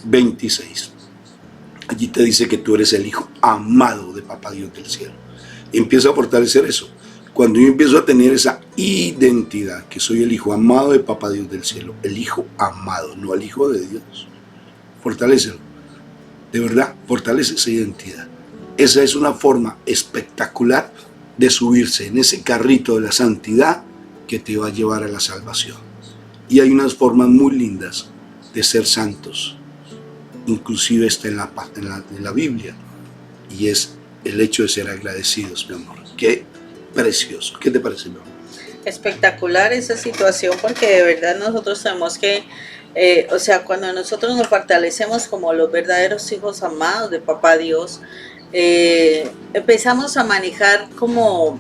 26. Allí te dice que tú eres el hijo amado de Papá Dios del cielo. Y empieza a fortalecer eso. Cuando yo empiezo a tener esa identidad, que soy el hijo amado de Papá Dios del cielo, el hijo amado, no el hijo de Dios, fortalécelo. De verdad, fortalece esa identidad. Esa es una forma espectacular de subirse en ese carrito de la santidad que te va a llevar a la salvación. Y hay unas formas muy lindas de ser santos. Inclusive está en la Biblia. Y es el hecho de ser agradecidos, mi amor. Qué precioso. ¿Qué te parece, mi amor? Espectacular esa situación, porque de verdad nosotros tenemos que O sea, cuando nosotros nos fortalecemos como los verdaderos hijos amados de Papá Dios, empezamos a manejar como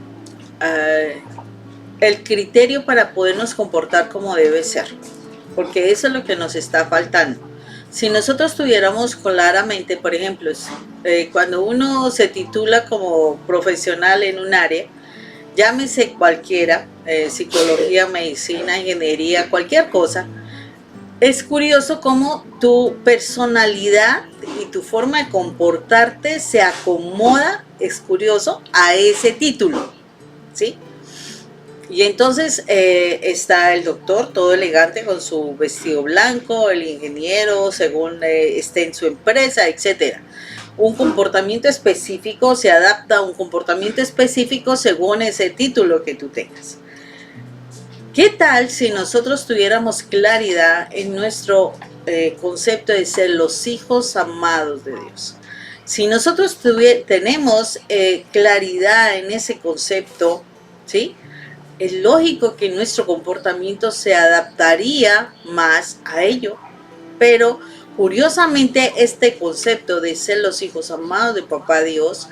el criterio para podernos comportar como debe ser, porque eso es lo que nos está faltando. Si nosotros tuviéramos claramente, por ejemplo, cuando uno se titula como profesional en un área, llámese cualquiera, psicología, medicina, ingeniería, cualquier cosa, es curioso cómo tu personalidad y tu forma de comportarte se acomoda, es curioso, a ese título, ¿sí? Y entonces está el doctor, todo elegante con su vestido blanco, el ingeniero, según esté en su empresa, etcétera. Un comportamiento específico se adapta a un comportamiento específico según ese título que tú tengas. ¿Qué tal si nosotros tuviéramos claridad en nuestro concepto de ser los hijos amados de Dios? Si nosotros tenemos claridad en ese concepto, ¿sí? Es lógico que nuestro comportamiento se adaptaría más a ello, pero curiosamente este concepto de ser los hijos amados de Papá Dios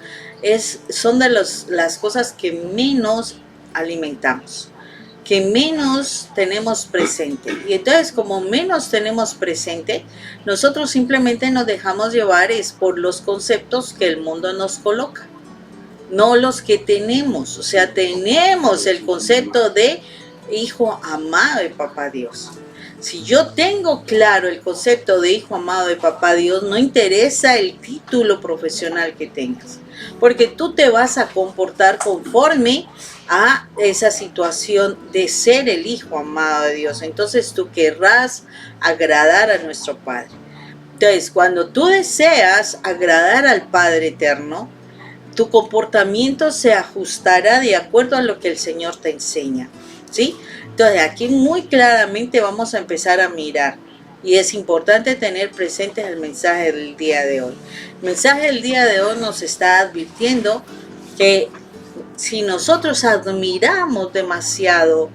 son de las cosas que menos alimentamos, que menos tenemos presente. Y entonces, como menos tenemos presente, nosotros simplemente nos dejamos llevar por los conceptos que el mundo nos coloca, no los que tenemos. O sea, tenemos el concepto de hijo amado de Papá Dios. Si yo tengo claro el concepto de hijo amado de Papá Dios, no interesa el título profesional que tengas, porque tú te vas a comportar conforme a esa situación de ser el hijo amado de Dios. Entonces tú querrás agradar a nuestro Padre. Entonces, cuando tú deseas agradar al Padre eterno, tu comportamiento se ajustará de acuerdo a lo que el Señor te enseña, ¿sí? Entonces aquí muy claramente vamos a empezar a mirar, y es importante tener presente el mensaje del día de hoy. El mensaje del día de hoy nos está advirtiendo que si nosotros admiramos demasiado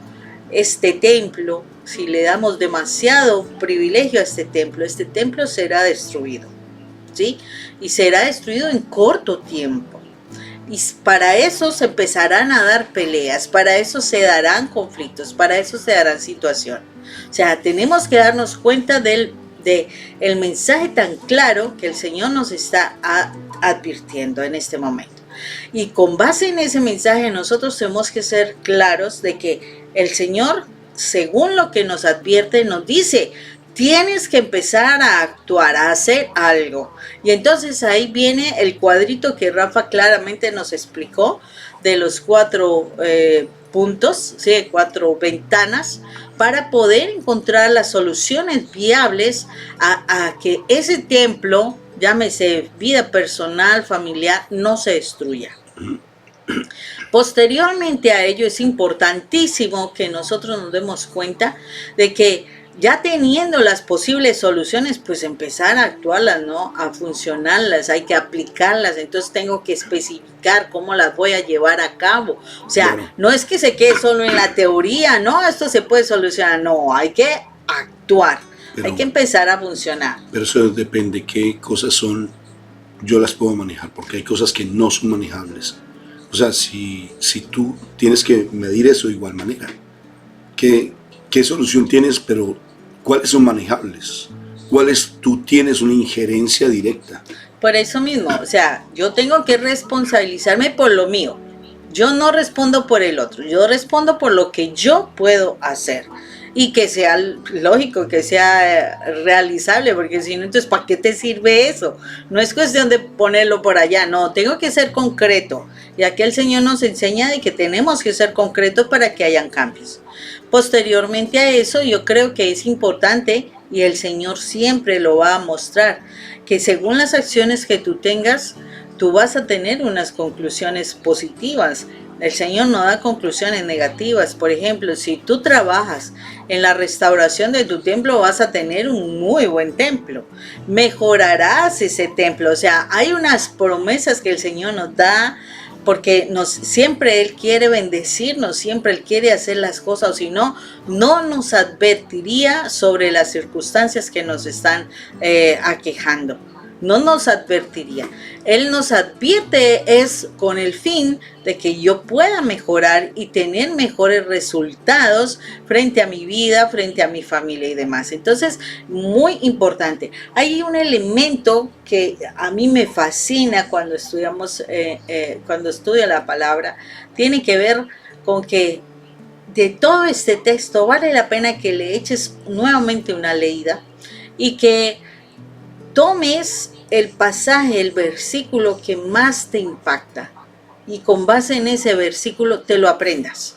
este templo, si le damos demasiado privilegio a este templo será destruido, ¿sí? Y será destruido en corto tiempo. Y para eso se empezarán a dar peleas, para eso se darán conflictos, para eso se darán situaciones. O sea, tenemos que darnos cuenta del mensaje tan claro que el Señor nos está advirtiendo en este momento. Y con base en ese mensaje nosotros tenemos que ser claros de que el Señor, según lo que nos advierte, nos dice: tienes que empezar a actuar, a hacer algo. Y entonces ahí viene el cuadrito que Rafa claramente nos explicó de los 4 puntos, ¿sí? 4 ventanas, para poder encontrar las soluciones viables a que ese templo, llámese vida personal, familiar, no se destruya. Posteriormente a ello es importantísimo que nosotros nos demos cuenta de que ya teniendo las posibles soluciones, pues empezar a actuarlas, ¿no? A funcionarlas, hay que aplicarlas. Entonces tengo que especificar cómo las voy a llevar a cabo. O sea, bueno, no es que se quede solo en la teoría, no, esto se puede solucionar, no, hay que actuar, hay que empezar a funcionar. Pero eso depende qué cosas son, yo las puedo manejar, porque hay cosas que no son manejables. O sea, si tú tienes que medir eso de igual manera, ¿qué solución tienes, pero cuáles son manejables? ¿Cuáles tú tienes una injerencia directa? Por eso mismo, o sea, yo tengo que responsabilizarme por lo mío. Yo no respondo por el otro, yo respondo por lo que yo puedo hacer. Y que sea lógico, que sea realizable, porque si no, entonces ¿para qué te sirve eso? No es cuestión de ponerlo por allá, no, tengo que ser concreto. Y aquí el Señor nos enseña de que tenemos que ser concretos para que hayan cambios. Posteriormente a eso, yo creo que es importante, y el Señor siempre lo va a mostrar, que según las acciones que tú tengas, tú vas a tener unas conclusiones positivas. El Señor no da conclusiones negativas. Por ejemplo, si tú trabajas en la restauración de tu templo, vas a tener un muy buen templo. Mejorarás ese templo. O sea, hay unas promesas que el Señor nos da porque siempre Él quiere bendecirnos, siempre Él quiere hacer las cosas, o si no, no nos advertiría sobre las circunstancias que nos están aquejando. No nos advertiría. Él nos advierte es con el fin de que yo pueda mejorar y tener mejores resultados frente a mi vida, frente a mi familia y demás. Entonces, muy importante. Hay un elemento que a mí me fascina cuando cuando estudio la palabra. Tiene que ver con que de todo este texto vale la pena que le eches nuevamente una leída y que tomes el pasaje, el versículo que más te impacta y con base en ese versículo te lo aprendas.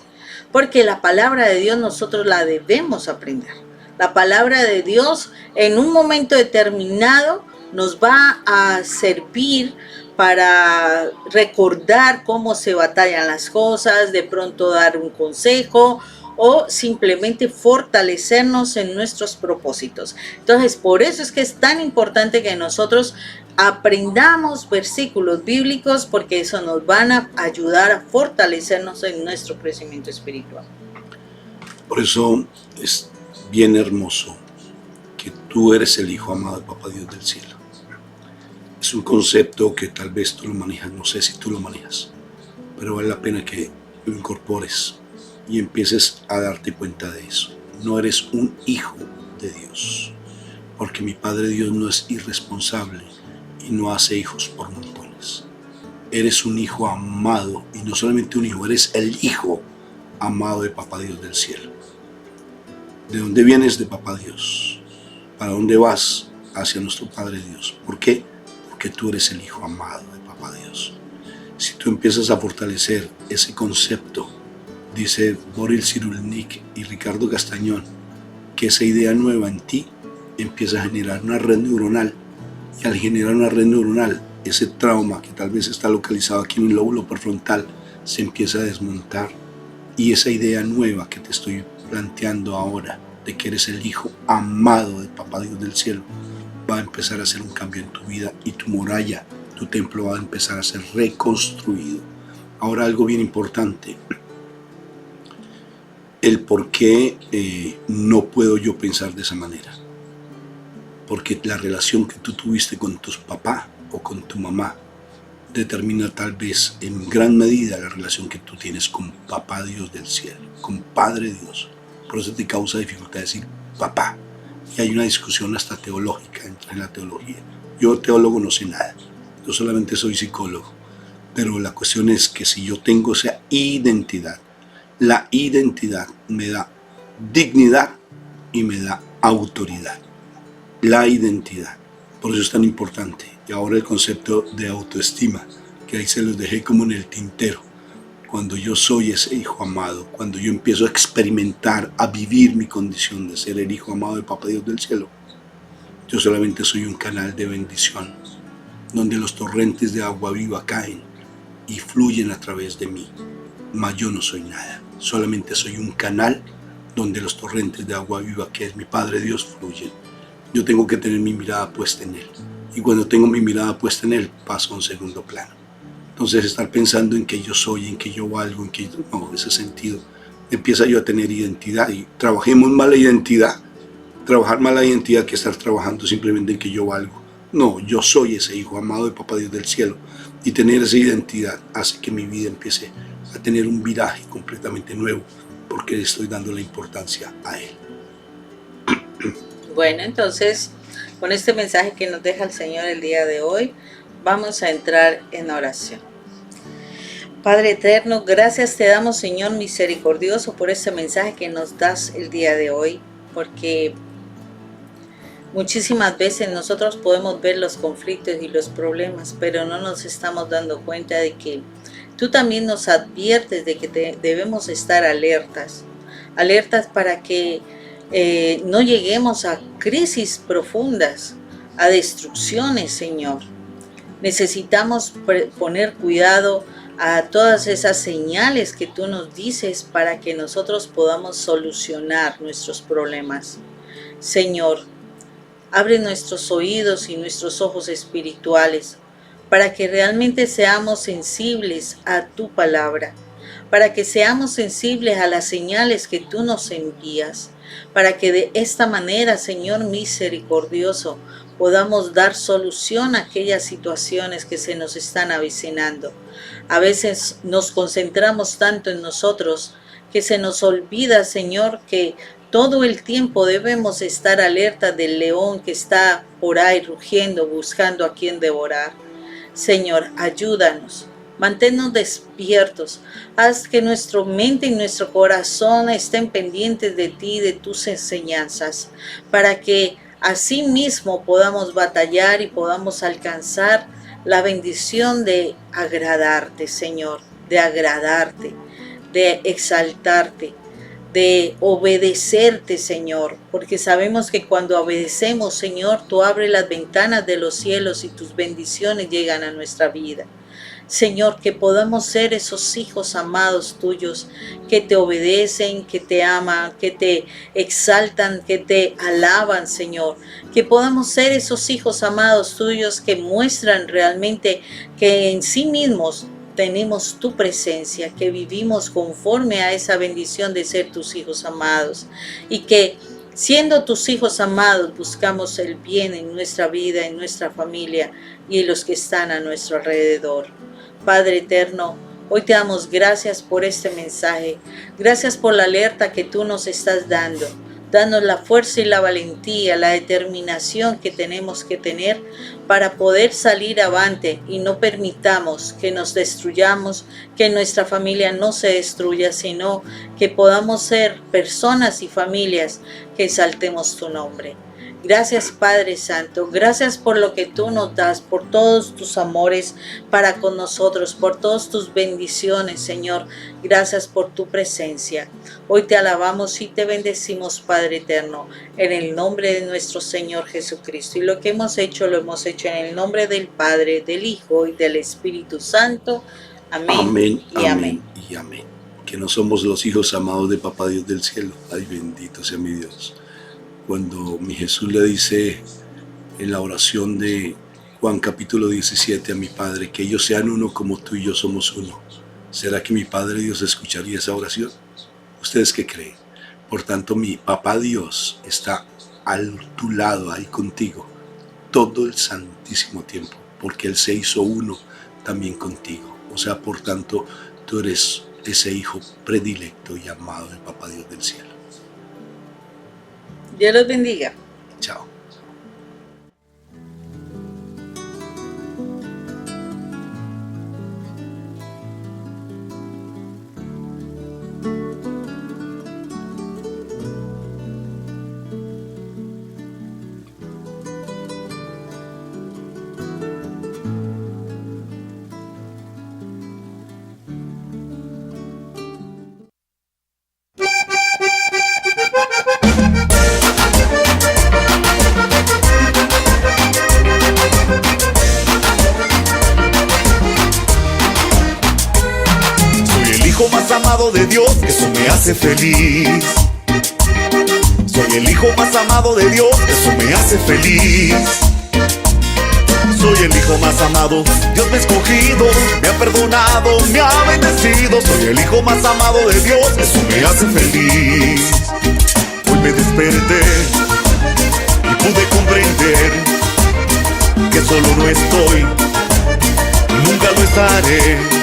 Porque la palabra de Dios nosotros la debemos aprender. La palabra de Dios en un momento determinado nos va a servir para recordar cómo se batallan las cosas, de pronto dar un consejo o simplemente fortalecernos en nuestros propósitos. Entonces, por eso es que es tan importante que nosotros aprendamos versículos bíblicos, porque eso nos van a ayudar a fortalecernos en nuestro crecimiento espiritual. Por eso es bien hermoso que tú eres el Hijo amado de Papá Dios del cielo. Es un concepto que tal vez tú lo manejas, no sé si tú lo manejas, pero vale la pena que lo incorpores y empieces a darte cuenta de eso. No eres un hijo de Dios, porque mi Padre Dios no es irresponsable y no hace hijos por montones. Eres un hijo amado, y no solamente un hijo, eres el hijo amado de Papá Dios del cielo. ¿De dónde vienes? De Papá Dios. ¿Para dónde vas? Hacia nuestro Padre Dios. ¿Por qué? Porque tú eres el hijo amado de Papá Dios. Si tú empiezas a fortalecer ese concepto, dice Boril Cyrulnik y Ricardo Castañón, que esa idea nueva en ti empieza a generar una red neuronal, y al generar una red neuronal, ese trauma que tal vez está localizado aquí en el lóbulo prefrontal se empieza a desmontar, y esa idea nueva que te estoy planteando ahora de que eres el hijo amado de Papá Dios del cielo va a empezar a hacer un cambio en tu vida, y tu muralla, tu templo va a empezar a ser reconstruido. Ahora, algo bien importante: el por qué no puedo yo pensar de esa manera. Porque la relación que tú tuviste con tu papá o con tu mamá determina tal vez en gran medida la relación que tú tienes con Papá Dios del cielo, con Padre Dios. Por eso te causa dificultad decir papá. Y hay una discusión hasta teológica en la teología. Yo teólogo no sé nada, yo solamente soy psicólogo. Pero la cuestión es que si yo tengo esa identidad, la identidad me da dignidad y me da autoridad. La identidad. Por eso es tan importante. Y ahora el concepto de autoestima, que ahí se los dejé como en el tintero. Cuando yo soy ese hijo amado, cuando yo empiezo a experimentar, a vivir mi condición de ser el hijo amado de Papá Dios del cielo, yo solamente soy un canal de bendición, donde los torrentes de agua viva caen y fluyen a través de mí. Mas yo no soy nada, solamente soy un canal donde los torrentes de agua viva, que es mi Padre Dios, fluyen. Yo tengo que tener mi mirada puesta en Él, y cuando tengo mi mirada puesta en Él, paso a un segundo plano. Entonces, estar pensando en que yo soy, en que yo valgo, en que no, ese sentido, empieza yo a tener identidad. Y trabajemos más la identidad, trabajar más la identidad que estar trabajando simplemente en que yo valgo. No, yo soy ese hijo amado de Papá Dios del cielo, y tener esa identidad hace que mi vida empiece a tener un viraje completamente nuevo, porque le estoy dando la importancia a Él. Bueno, entonces, con este mensaje que nos deja el Señor el día de hoy, vamos a entrar en oración. Padre eterno, gracias te damos, Señor misericordioso, por este mensaje que nos das el día de hoy, porque muchísimas veces nosotros podemos ver los conflictos y los problemas, pero no nos estamos dando cuenta de que tú también nos adviertes de que debemos estar alertas para que no lleguemos a crisis profundas, a destrucciones, Señor. Necesitamos poner cuidado a todas esas señales que tú nos dices para que nosotros podamos solucionar nuestros problemas. Señor, abre nuestros oídos y nuestros ojos espirituales para que realmente seamos sensibles a tu palabra, para que seamos sensibles a las señales que tú nos envías, para que de esta manera, Señor misericordioso, podamos dar solución a aquellas situaciones que se nos están avecinando. A veces nos concentramos tanto en nosotros que se nos olvida, Señor, que todo el tiempo debemos estar alerta del león que está por ahí rugiendo, buscando a quien devorar. Señor, ayúdanos. Manténnos despiertos. Haz que nuestra mente y nuestro corazón estén pendientes de ti y de tus enseñanzas, para que así mismo podamos batallar y podamos alcanzar la bendición de agradarte, Señor, de agradarte, de exaltarte, de obedecerte, Señor, porque sabemos que cuando obedecemos, Señor, tú abres las ventanas de los cielos y tus bendiciones llegan a nuestra vida. Señor, que podamos ser esos hijos amados tuyos, que te obedecen, que te aman, que te exaltan, que te alaban, Señor. Que podamos ser esos hijos amados tuyos que muestran realmente que en sí mismos tenemos tu presencia, que vivimos conforme a esa bendición de ser tus hijos amados y que siendo tus hijos amados buscamos el bien en nuestra vida, en nuestra familia y en los que están a nuestro alrededor. Padre eterno, hoy te damos gracias por este mensaje, gracias por la alerta que tú nos estás dando. Danos la fuerza y la valentía, la determinación que tenemos que tener para poder salir avante y no permitamos que nos destruyamos, que nuestra familia no se destruya, sino que podamos ser personas y familias que exaltemos tu nombre. Gracias, Padre Santo, gracias por lo que tú nos das, por todos tus amores para con nosotros, por todas tus bendiciones, Señor. Gracias por tu presencia. Hoy te alabamos y te bendecimos, Padre eterno, en el nombre de nuestro Señor Jesucristo. Y lo que hemos hecho, lo hemos hecho en el nombre del Padre, del Hijo y del Espíritu Santo. Amén. Amén, y amén. y amén. Que no somos los hijos amados de Papá Dios del cielo. Ay, bendito sea mi Dios. Cuando mi Jesús le dice en la oración de Juan capítulo 17 a mi Padre, que ellos sean uno como tú y yo somos uno, ¿será que mi Padre Dios escucharía esa oración? ¿Ustedes qué creen? Por tanto, mi Papá Dios está a tu lado, ahí contigo, todo el santísimo tiempo, porque Él se hizo uno también contigo. O sea, por tanto, tú eres ese hijo predilecto y amado del Papá Dios del cielo. Dios los bendiga. Chao. Más amado de Dios, eso me hace feliz. Soy el hijo más amado de Dios, eso me hace feliz. Soy el hijo más amado, Dios me ha escogido, me ha perdonado, me ha bendecido. Soy el hijo más amado de Dios, eso me hace feliz. Hoy me desperté y pude comprender que solo no estoy, nunca lo estaré.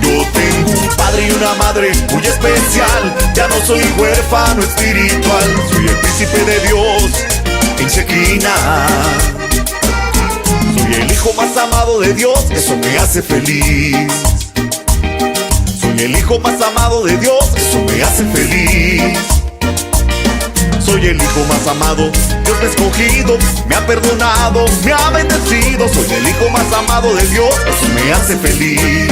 Yo tengo un padre y una madre muy especial. Ya no soy huérfano espiritual. Soy el príncipe de Dios en Shekinah. Soy el hijo más amado de Dios, eso me hace feliz. Soy el hijo más amado de Dios, eso me hace feliz. Soy el hijo más amado, Dios me ha escogido, me ha perdonado, me ha bendecido. Soy el hijo más amado de Dios, eso me hace feliz.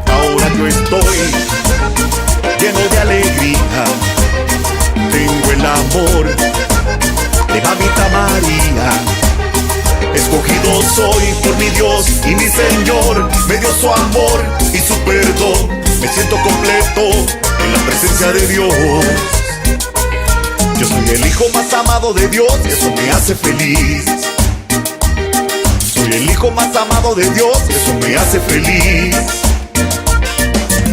Ahora yo estoy lleno de alegría, tengo el amor de Mamita María. Escogido soy por mi Dios y mi Señor, me dio su amor y su perdón. Me siento completo en la presencia de Dios. Yo soy el hijo más amado de Dios y eso me hace feliz. Soy el hijo más amado de Dios y eso me hace feliz.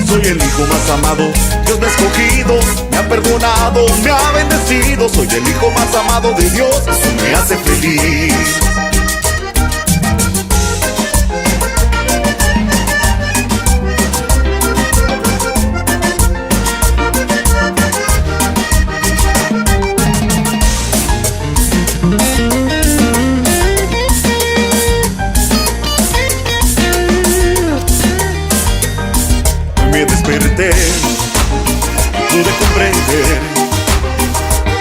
Soy el hijo más amado, Dios me ha escogido, me ha perdonado, me ha bendecido. Soy el hijo más amado de Dios, eso me hace feliz. Me desperté, pude comprender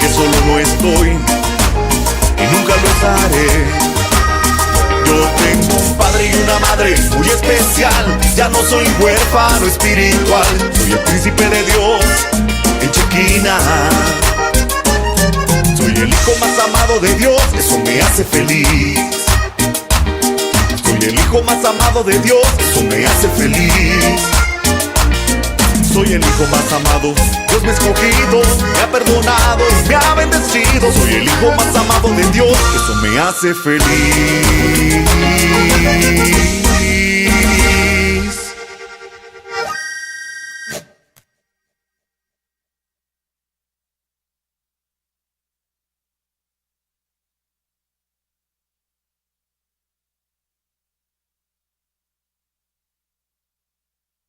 que solo no estoy y nunca lo estaré. Yo tengo un padre y una madre muy especial, ya no soy huérfano espiritual. Soy el príncipe de Dios en Chequina. Soy el hijo más amado de Dios, eso me hace feliz. Soy el hijo más amado de Dios, eso me hace feliz. Soy el hijo más amado, Dios me ha escogido, me ha perdonado, me ha bendecido. Soy el hijo más amado de Dios, eso me hace feliz.